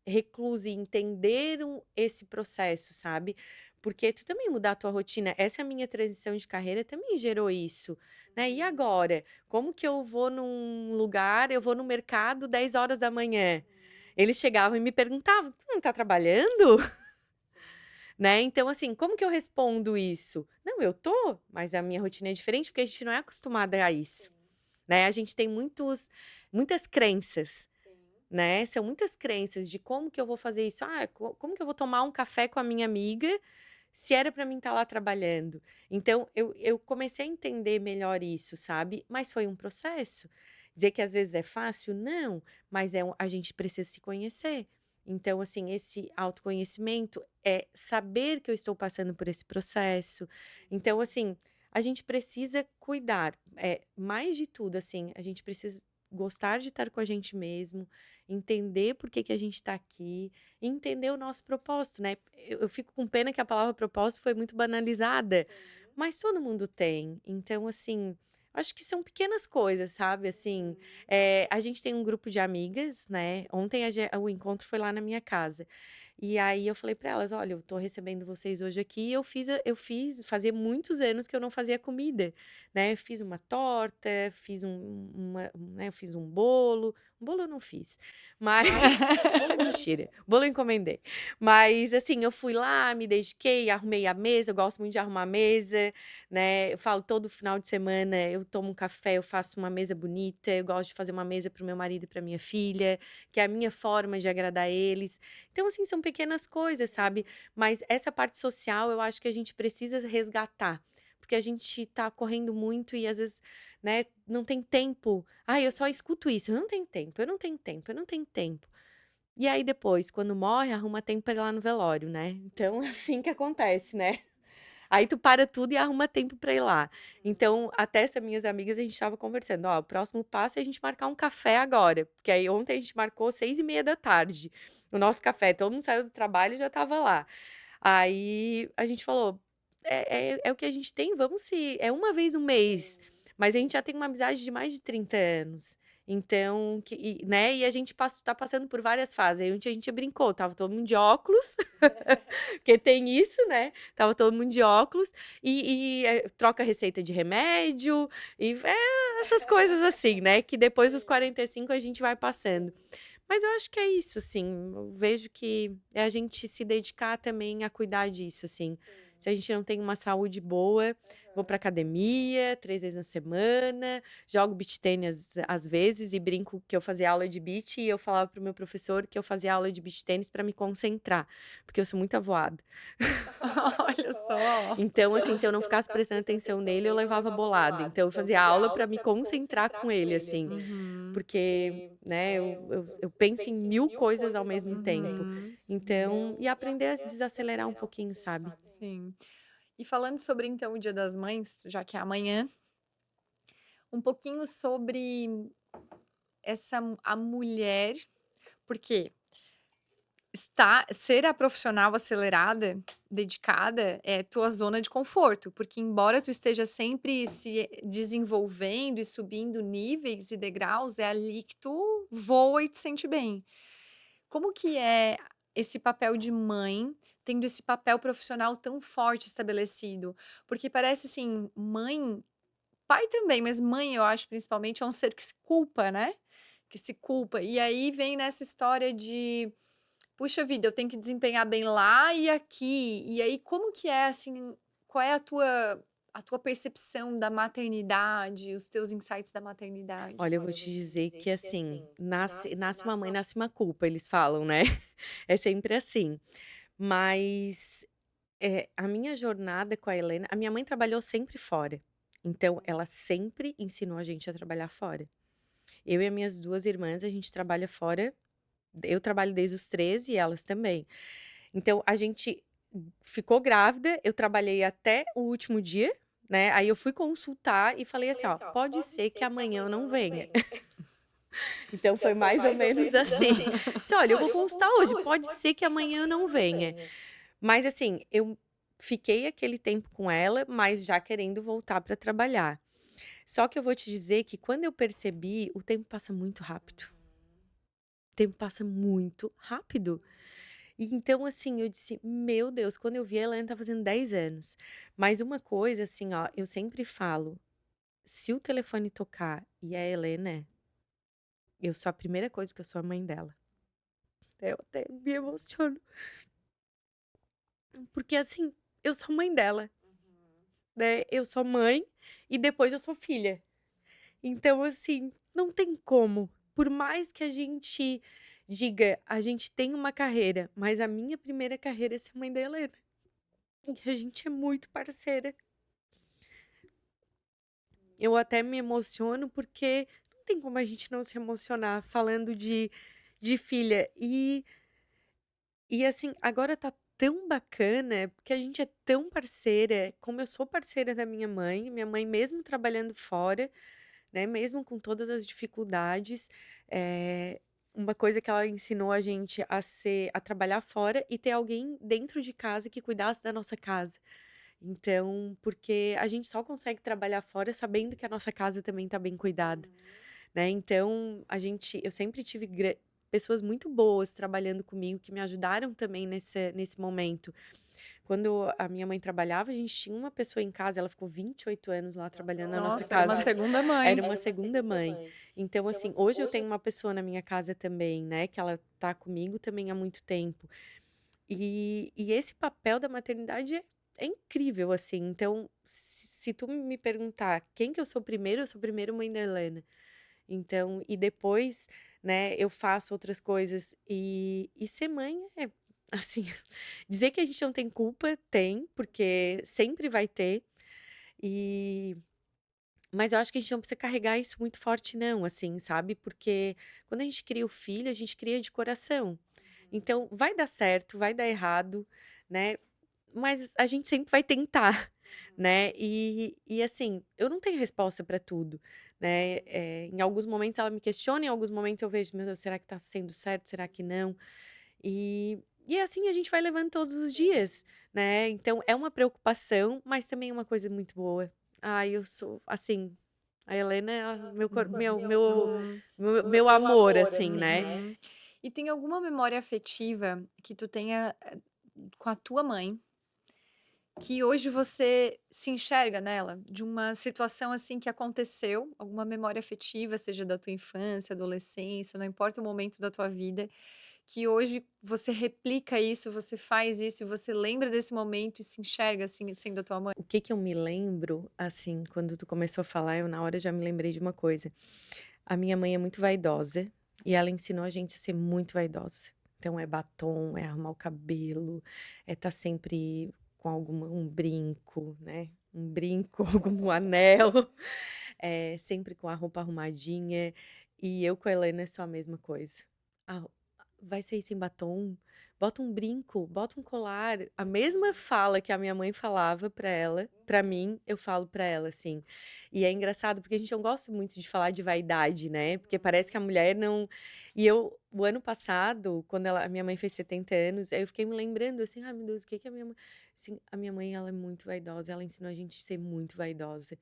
[SPEAKER 2] reclusa e entender esse processo, sabe? Porque tu também mudar a tua rotina, essa minha transição de carreira também gerou isso, né? E agora? Como que eu vou num lugar, eu vou no mercado 10 horas da manhã? Eles chegavam e me perguntavam: "Tu não tá trabalhando?" Né, então assim, como que eu respondo isso? Não, eu tô, mas a minha rotina é diferente, porque a gente não é acostumada a isso, né, a gente tem muitas crenças, né, são muitas crenças de como que eu vou fazer isso, como que eu vou tomar um café com a minha amiga, se era para mim estar lá trabalhando. Então eu comecei a entender melhor isso, sabe, mas foi um processo. Dizer que às vezes é fácil? Não, mas a gente precisa se conhecer. Então, assim, esse autoconhecimento é saber que eu estou passando por esse processo. Então, assim, a gente precisa cuidar, mais de tudo, assim, a gente precisa gostar de estar com a gente mesmo, entender por que que a gente está aqui, entender o nosso propósito, né. Eu fico com pena que a palavra propósito foi muito banalizada, mas todo mundo tem. Então, assim, acho que são pequenas coisas, sabe, assim, a gente tem um grupo de amigas, né, ontem o encontro foi lá na minha casa, e aí eu falei para elas: "Olha, eu tô recebendo vocês hoje aqui, eu fiz fazia muitos anos que eu não fazia comida, né, eu fiz uma torta, fiz né, eu fiz um bolo eu não fiz, mas bolo mentira, bolo eu encomendei. Mas, assim, eu fui lá, me dediquei, arrumei a mesa, eu gosto muito de arrumar a mesa, né, eu falo todo final de semana eu tomo um café, eu faço uma mesa bonita, eu gosto de fazer uma mesa para o meu marido e para minha filha, que é a minha forma de agradar eles. Então, assim, são pequenas coisas, sabe, mas essa parte social eu acho que a gente precisa resgatar, porque a gente tá correndo muito e às vezes, né, não tem tempo. "Ai, eu só escuto isso, eu não tenho tempo, eu não tenho tempo, eu não tenho tempo". E aí depois, quando morre, arruma tempo pra ir lá no velório, né. Então é assim que acontece, né. Aí tu para tudo e arruma tempo pra ir lá. Então, até essa minhas amigas, a gente estava conversando: "Ó, o próximo passo é a gente marcar um café agora", porque aí ontem a gente marcou 6h30 o nosso café, todo mundo saiu do trabalho e já estava lá. Aí a gente falou: "É o que a gente tem, vamos se é uma vez no mês", mas a gente já tem uma amizade de mais de 30 anos. Então né, e a gente tá passando por várias fases, aí ontem a gente brincou, estava todo mundo de óculos, porque tem isso, né, estava todo mundo de óculos troca receita de remédio, essas coisas assim, né, que depois dos 45 a gente vai passando. Mas eu acho que é isso, assim, eu vejo que é a gente se dedicar também a cuidar disso, assim. Se a gente não tem uma saúde boa, vou pra academia 3 vezes na semana, jogo beach tênis às vezes e brinco que eu fazia aula de beach e eu falava para o meu professor que eu fazia aula de beach tênis para me concentrar, porque eu sou muito avoada.
[SPEAKER 1] Olha só.
[SPEAKER 2] Então, assim, se eu não ficasse prestando atenção nele, eu levava bolada. Então eu fazia aula para me concentrar com ele, assim.
[SPEAKER 1] Uhum,
[SPEAKER 2] Porque, né, eu penso em 1000 coisas ao mesmo tempo.
[SPEAKER 1] uhum,
[SPEAKER 2] Então e aprender a desacelerar um pouquinho, sabe.
[SPEAKER 1] sim. E falando sobre, então, o Dia das Mães, já que é amanhã, um pouquinho sobre a mulher, porque ser a profissional acelerada, dedicada, é tua zona de conforto, porque embora tu esteja sempre se desenvolvendo e subindo níveis e degraus, é ali que tu voa e te sente bem. Como que é esse papel de mãe, tendo esse papel profissional tão forte estabelecido? Porque parece assim, mãe, pai também, mas mãe eu acho principalmente é um ser que se culpa, né? Que se culpa. E aí vem nessa história de puxa vida, eu tenho que desempenhar bem lá e aqui. E aí como que é, assim, qual é a tua percepção da maternidade, os teus insights da maternidade?
[SPEAKER 2] Olha, eu vou te dizer que, assim, nasce uma mãe, nasce uma culpa, eles falam, né. É sempre assim. Mas, a minha jornada com a Helena a minha mãe trabalhou sempre fora, então ela sempre ensinou a gente a trabalhar fora. Eu e as minhas 2 irmãs, a gente trabalha fora. Eu trabalho desde os 13 e elas também. Então a gente ficou grávida, eu trabalhei até o último dia, né, aí eu fui consultar e falei assim: "Ó, pode ser que amanhã eu não venha". Então foi mais ou menos assim. Disse: "Olha, eu vou consultar hoje, pode ser que amanhã eu não venha". Mas assim, eu fiquei aquele tempo com ela, mas já querendo voltar para trabalhar. Só que eu vou te dizer que quando eu percebi, o tempo passa muito rápido. O tempo passa muito rápido. E então, assim, eu disse: "Meu Deus", quando eu vi, a Helena tá fazendo 10 anos. Mas uma coisa, assim, ó, eu sempre falo: se o telefone tocar e é a Helena, eu sou a primeira coisa que eu sou a mãe dela. Eu até me emociono, porque, assim, eu sou mãe dela, né, eu sou mãe e depois eu sou filha. Então, assim, não tem como. Por mais que a gente diga: "A gente tem uma carreira", mas a minha primeira carreira é ser mãe da Helena, e a gente é muito parceira. Eu até me emociono, porque não tem como a gente não se emocionar falando de filha. E assim, agora tá tão bacana, porque a gente é tão parceira, como eu sou parceira da minha mãe mesmo trabalhando fora, né, mesmo com todas as dificuldades, uma coisa que ela ensinou a gente a trabalhar fora e ter alguém dentro de casa que cuidasse da nossa casa. Então, porque a gente só consegue trabalhar fora sabendo que a nossa casa também está bem cuidada, né. Então, eu sempre tive pessoas muito boas trabalhando comigo, que me ajudaram também nesse momento. Quando a minha mãe trabalhava, a gente tinha uma pessoa em casa, ela ficou 28 anos lá trabalhando na nossa
[SPEAKER 1] Nossa, era uma
[SPEAKER 2] casa.
[SPEAKER 1] segunda
[SPEAKER 2] Era
[SPEAKER 1] mãe.
[SPEAKER 2] uma segunda mãe. Então, assim, hoje eu tenho uma pessoa na minha casa também, né, que ela tá comigo também há muito tempo. E esse papel da maternidade é incrível, assim. Então, se tu me perguntar quem que eu sou primeiro mãe da Helena. Então e depois, né, eu faço outras coisas. E ser mãe é, assim, dizer que a gente não tem culpa, tem, porque sempre vai ter. E mas eu acho que a gente não precisa carregar isso muito forte não, assim, sabe, porque quando a gente cria o filho, a gente cria de coração. Então vai dar certo, vai dar errado, né, mas a gente sempre vai tentar, né. E assim, eu não tenho resposta para tudo, né, em alguns momentos ela me questiona, em alguns momentos eu vejo: "Meu Deus, será que tá sendo certo, será que não?". E assim a gente vai levando todos os dias, né. Então é uma preocupação, mas também é uma coisa muito boa. Eu sou assim, a Helena é a meu cor
[SPEAKER 1] Uhum,
[SPEAKER 2] meu amor, assim, né.
[SPEAKER 1] uhum. E tem alguma memória afetiva que tu tenha, com a tua mãe, que hoje você se enxerga nela? De uma situação, assim, que aconteceu, alguma memória afetiva, seja da tua infância, adolescência, não importa o momento da tua vida, que hoje você replica isso, você faz isso e você lembra desse momento e se enxerga, assim, sendo a tua mãe?
[SPEAKER 2] O que que eu me lembro, assim, quando tu começou a falar, eu na hora já me lembrei de uma coisa. A minha mãe é muito vaidosa e ela ensinou a gente a ser muito vaidosa. Então é batom, é arrumar o cabelo, é estar sempre com um brinco, né, um brinco, algum anel, sempre com a roupa arrumadinha. E eu com a Helena sou a mesma coisa. "Ah, vai sair sem batom? Bota um brinco, bota um colar". A mesma fala que a minha mãe falava pra ela, pra mim, eu falo pra ela, assim. E é engraçado, porque a gente não gosta muito de falar de vaidade, né, porque parece que a mulher não. O ano passado, quando a minha mãe fez 70 anos, aí eu fiquei me lembrando, assim: "Ai, meu Deus, o que que a minha mãe", assim, a minha mãe, ela é muito vaidosa, ela ensinou a gente a ser muito vaidosa.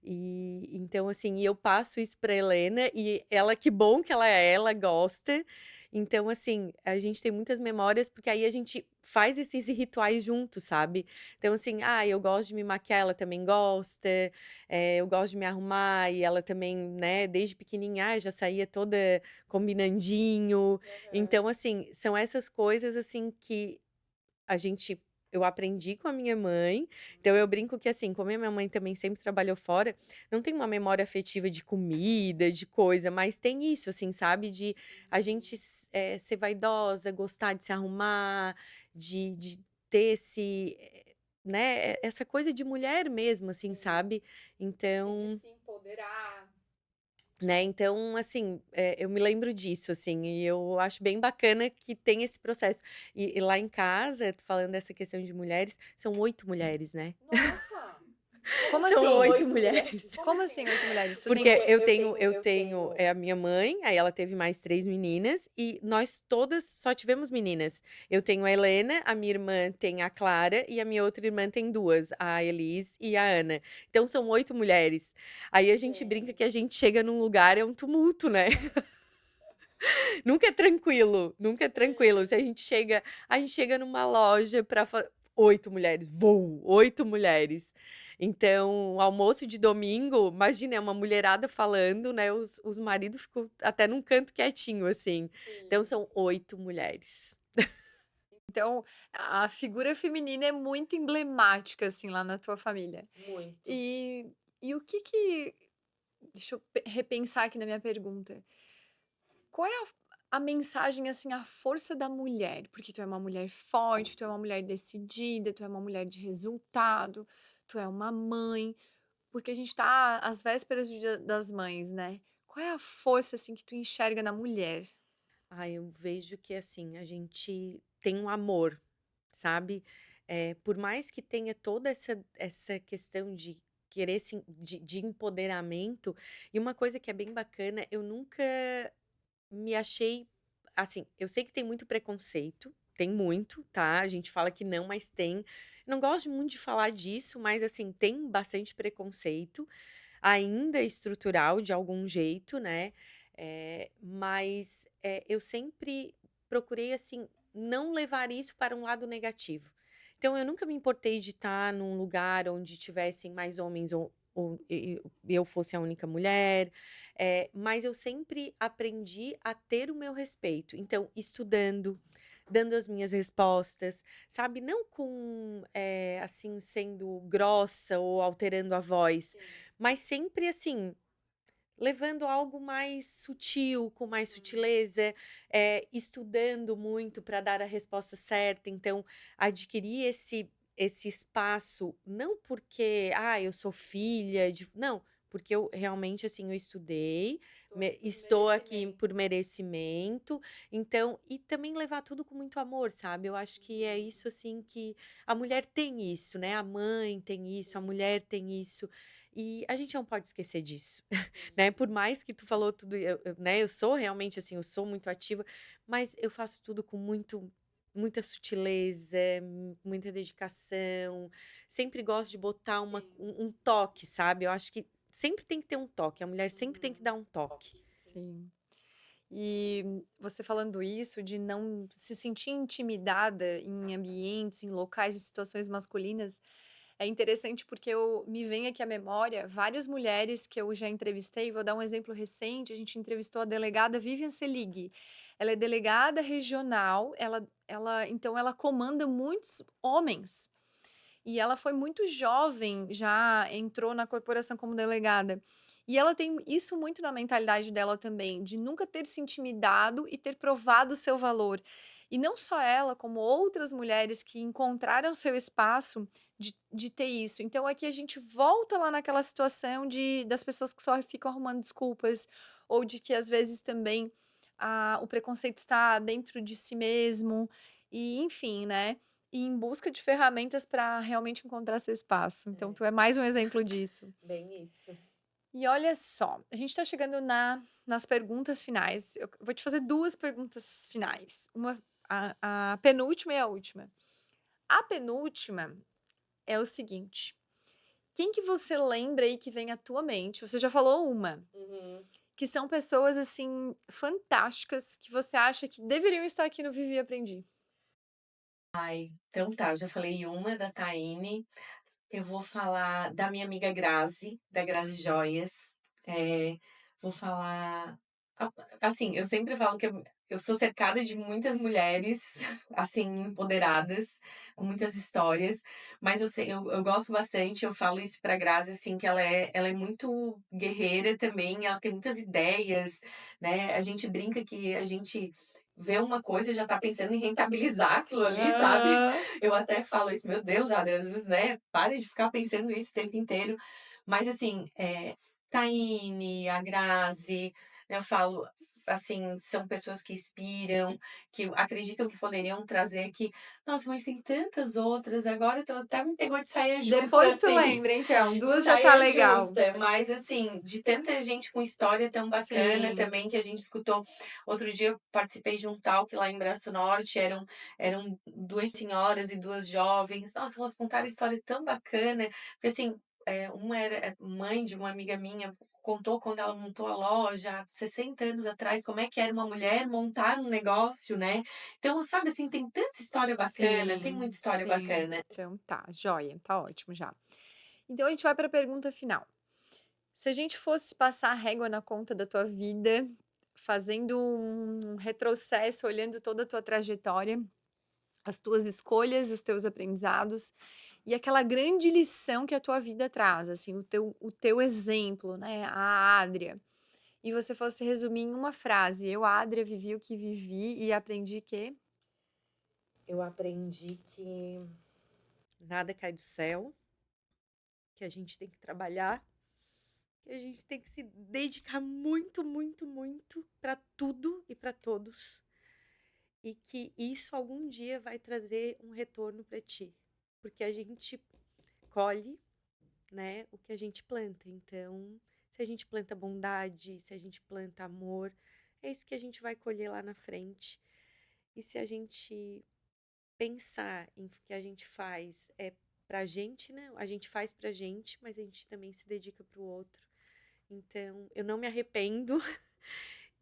[SPEAKER 2] E então, assim, eu passo isso pra Helena e ela, que bom que ela gosta. Então, assim, a gente tem muitas memórias, porque aí a gente faz esses rituais juntos, sabe. Então, assim, eu gosto de me maquiar, ela também gosta, eu gosto de me arrumar e ela também, né, desde pequenininha, já saía toda combinandinho. Então, assim, são essas coisas, assim, que a gente eu aprendi com a minha mãe. Então eu brinco que, assim, como a minha mãe também sempre trabalhou fora, não tem uma memória afetiva de comida, de coisa, mas tem isso, assim, sabe, de a gente ser vaidosa, gostar de se arrumar, de ter né, essa coisa de mulher mesmo, assim, sabe. Então,
[SPEAKER 1] Se empoderar.
[SPEAKER 2] né, então, assim, eu me lembro disso, assim, e eu acho bem bacana que tem esse processo. E lá em casa, falando dessa questão de mulheres, são 8 mulheres, né.
[SPEAKER 1] Nossa! Como
[SPEAKER 2] São
[SPEAKER 1] assim?
[SPEAKER 2] 8 mulheres.
[SPEAKER 1] Como assim 8 mulheres? Tu tem
[SPEAKER 2] Porque eu tenho a minha mãe, aí ela teve mais 3 meninas e nós todas só tivemos meninas. Eu tenho a Helena, a minha irmã tem a Clara e a minha outra irmã tem 2, a Elis e a Ana. Então são 8 mulheres. Aí a gente brinca que a gente chega num lugar, é um tumulto, né. Nunca é tranquilo, nunca é tranquilo. Se a gente chega numa loja para 8 mulheres, vou, 8 mulheres. Então, o almoço de domingo, imagina, é uma mulherada falando, né? Os maridos ficam até num canto quietinho, assim. Então, são 8 mulheres.
[SPEAKER 1] Então, a figura feminina é muito emblemática, assim, lá na tua família.
[SPEAKER 2] Muito.
[SPEAKER 1] E o que deixa eu repensar aqui na minha pergunta. Qual é a mensagem, assim, a força da mulher? Porque tu é uma mulher forte, tu é uma mulher decidida, tu é uma mulher de resultado, tu é uma mãe, porque a gente tá às vésperas do Dia das Mães, né? Qual é a força, assim, que tu enxerga na mulher?
[SPEAKER 2] Eu vejo que, assim, a gente tem um amor, sabe? Por mais que tenha toda essa questão de querer de empoderamento, e uma coisa que é bem bacana, eu nunca me achei assim, eu sei que tem muito preconceito, tem muito, tá, a gente fala que não, mas tem. Não gosto muito de falar disso, mas, assim, tem bastante preconceito, ainda estrutural de algum jeito, né, mas, eu sempre procurei, assim, não levar isso para um lado negativo. Então eu nunca me importei de estar num lugar onde tivessem mais homens ou eu fosse a única mulher, mas eu sempre aprendi a ter o meu respeito. Então, estudando, dando as minhas respostas, sabe? Não com, assim, sendo grossa ou alterando a voz, mas sempre assim, levando algo mais sutil, com mais sutileza, estudando muito para dar a resposta certa. Então, adquirir esse espaço, não porque, eu sou filha de. Não, porque eu realmente, assim, eu estudei, estou aqui por merecimento. Então, e também levar tudo com muito amor, sabe? Eu acho que é isso, assim, que a mulher tem isso, né? A mãe tem isso, a mulher tem isso. E a gente não pode esquecer disso. Né, por mais que tu falou tudo, né, eu sou realmente, assim, eu sou muito ativa, mas eu faço tudo com muita sutileza, muita dedicação, sempre gosto de botar um toque, sabe, eu acho que sempre tem que ter um toque, a mulher sempre tem que dar um toque.
[SPEAKER 1] Sim. E você falando isso, de não se sentir intimidada em ambientes, em locais e situações masculinas, é interessante porque me vem aqui à memória várias mulheres que eu já entrevistei. Vou dar um exemplo recente: a gente entrevistou a delegada Vivian Selig. Ela é delegada regional, então ela comanda muitos homens. E ela foi muito jovem, já entrou na corporação como delegada. E ela tem isso muito na mentalidade dela também, de nunca ter se intimidado e ter provado o seu valor. E não só ela, como outras mulheres que encontraram seu espaço de ter isso. Então aqui a gente volta lá naquela situação das pessoas que só ficam arrumando desculpas, ou de que às vezes também o preconceito está dentro de si mesmo, e enfim, né? E em busca de ferramentas para realmente encontrar seu espaço. Então,
[SPEAKER 2] É,
[SPEAKER 1] tu é mais um exemplo disso.
[SPEAKER 2] bem isso.
[SPEAKER 1] E olha só, a gente está chegando nas perguntas finais. Eu vou te fazer duas perguntas finais. A penúltima e a última. A penúltima é o seguinte: quem que você lembra aí que vem à tua mente? Você já falou uma,
[SPEAKER 2] Uhum.
[SPEAKER 1] que são pessoas assim fantásticas que você acha que deveriam estar aqui no Vivi e Aprendi.
[SPEAKER 2] Então tá, eu já falei uma da Taine. Eu vou falar da minha amiga Grazi, da Grazi Joias. Vou falar. a- Assim, eu sempre falo que eu sou cercada de muitas mulheres, assim, empoderadas, com muitas histórias, mas eu gosto bastante, eu falo isso pra Grazi, assim, que ela é muito guerreira também, ela tem muitas ideias, né? A gente brinca que a gente vê uma coisa e já tá pensando em rentabilizar aquilo ali, sabe?
[SPEAKER 1] Aham.
[SPEAKER 2] Eu até falo isso, meu Deus, Adriana, né? Pare de ficar pensando isso o tempo inteiro. Mas assim, Taine, a Grazi, né, eu falo. assim, são pessoas que inspiram, que acreditam que poderiam trazer aqui. Nossa, mas tem tantas outras, agora até me pegou de saia justa,
[SPEAKER 1] Depois tu
[SPEAKER 2] assim.
[SPEAKER 1] lembra, então.
[SPEAKER 2] De
[SPEAKER 1] 2 já tá
[SPEAKER 2] saia
[SPEAKER 1] legal.
[SPEAKER 2] justa, mas assim, de tanta gente com história tão bacana
[SPEAKER 1] Sim.
[SPEAKER 2] também que a gente escutou. Outro dia eu participei de um talk lá em Braço Norte, eram duas senhoras e duas jovens. Nossa, elas contaram história tão bacana, porque assim, uma era mãe de uma amiga minha, contou quando ela montou a loja há 60 anos atrás, como é que era uma mulher montar um negócio, né? Então, sabe assim, tem tanta história bacana, tem
[SPEAKER 1] Sim,
[SPEAKER 2] muita história
[SPEAKER 1] sim.
[SPEAKER 2] bacana.
[SPEAKER 1] Então tá, joia, tá ótimo já. Então a gente vai para a pergunta final. Se a gente fosse passar a régua na conta da tua vida, fazendo um retrocesso, olhando toda a tua trajetória, as tuas escolhas, os teus aprendizados e aquela grande lição que a tua vida traz, assim, o teu exemplo, né, a Adria, e você fosse resumir em uma frase: "Eu, Adria, vivi o que vivi e aprendi que".
[SPEAKER 2] Eu aprendi que nada cai do céu, que a gente tem que trabalhar, que a gente tem que se dedicar muito, muito, muito para tudo e para todos, e que isso algum dia vai trazer um retorno para ti, porque a gente colhe, né, o que a gente planta. Então, se a gente planta bondade, se a gente planta amor, é isso que a gente vai colher lá na frente. E se a gente pensar em que a gente faz pra gente, né? A gente faz pra gente, mas a gente também se dedica pro outro. Então, eu não me arrependo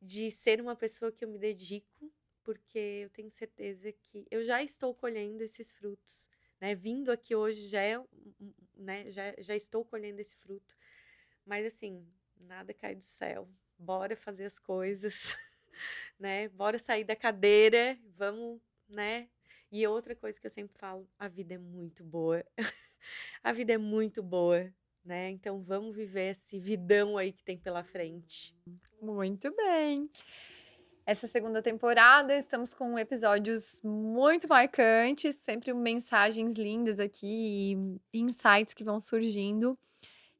[SPEAKER 2] de ser uma pessoa que eu me dedico, porque eu tenho certeza que eu já estou colhendo esses frutos, né? Vindo aqui hoje né? Já estou colhendo esse fruto. Mas assim, nada cai do céu. Bora fazer as coisas, né? Bora sair da cadeira, vamos, né? E outra coisa que eu sempre falo, a vida é muito boa. A vida é muito boa, né? Então vamos viver esse vidão aí que tem pela frente.
[SPEAKER 1] Muito bem. Essa segunda temporada, estamos com episódios muito marcantes, sempre mensagens lindas aqui e insights que vão surgindo.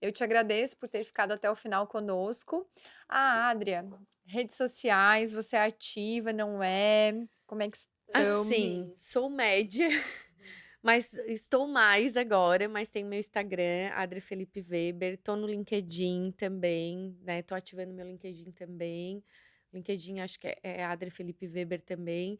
[SPEAKER 1] Eu te agradeço por ter ficado até o final conosco. Ah, Adria, redes sociais, você é ativa, não é? Como é que estão?
[SPEAKER 2] Assim, sou média, mas estou mais agora, mas tem meu Instagram, Adri Felipe Weber, tô no LinkedIn também, né? Tô ativando meu LinkedIn também. LinkedIn acho que é Adri Felipe Weber também.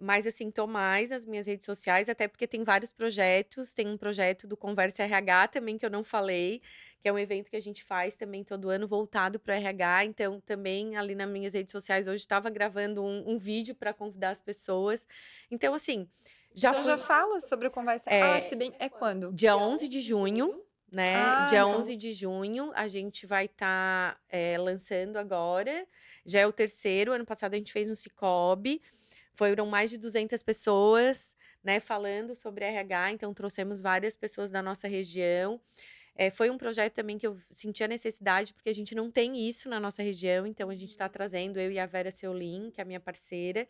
[SPEAKER 2] Mas assim, tô mais nas minhas redes sociais, até porque tem vários projetos. Tem um projeto do Conversa RH também que eu não falei, que é um evento que a gente faz também todo ano voltado para o RH. Então, também ali nas minhas redes sociais hoje estava gravando um vídeo para convidar as pessoas. Então, assim, já
[SPEAKER 1] Então
[SPEAKER 2] fui.
[SPEAKER 1] já fala sobre o conversa. Ah, se bem, é quando?
[SPEAKER 2] Dia 11 de junho, né?
[SPEAKER 1] Ah,
[SPEAKER 2] Dia
[SPEAKER 1] então.
[SPEAKER 2] 11 de junho a gente vai estar lançando agora. Já é o terceiro. Ano passado a gente fez um Cicobi. Foram mais de 200 pessoas, né, falando sobre RH. Então trouxemos várias pessoas da nossa região. Foi um projeto também que eu senti a necessidade, porque a gente não tem isso na nossa região. Então a gente está trazendo, eu e a Vera Seulin, que é a minha parceira.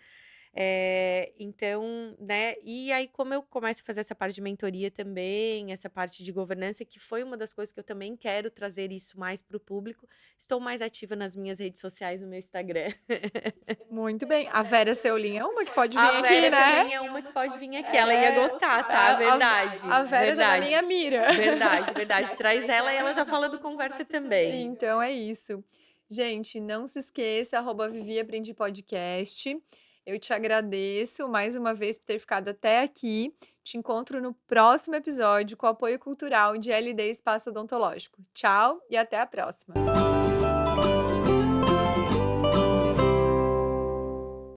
[SPEAKER 2] Então, né, e aí como eu começo a fazer essa parte de mentoria também, essa parte de governança, que foi uma das coisas que eu também quero trazer isso mais para o público, estou mais ativa nas minhas redes sociais, no meu Instagram.
[SPEAKER 1] Muito bem. A Vera Seulin é uma que pode vir
[SPEAKER 2] A
[SPEAKER 1] aqui,
[SPEAKER 2] Vera
[SPEAKER 1] né?
[SPEAKER 2] também é uma que pode vir aqui, ela ia gostar, tá? Verdade,
[SPEAKER 1] A Vera tá na
[SPEAKER 2] verdade.
[SPEAKER 1] minha mira.
[SPEAKER 2] Verdade, verdade. Traz ela e ela já fala do conversa também.
[SPEAKER 1] Então é isso. Gente, não se esqueça, @Vivi Aprendi Podcast. Eu te agradeço mais uma vez por ter ficado até aqui. Te encontro no próximo episódio com o apoio cultural de LD Espaço Odontológico. Tchau e até a próxima.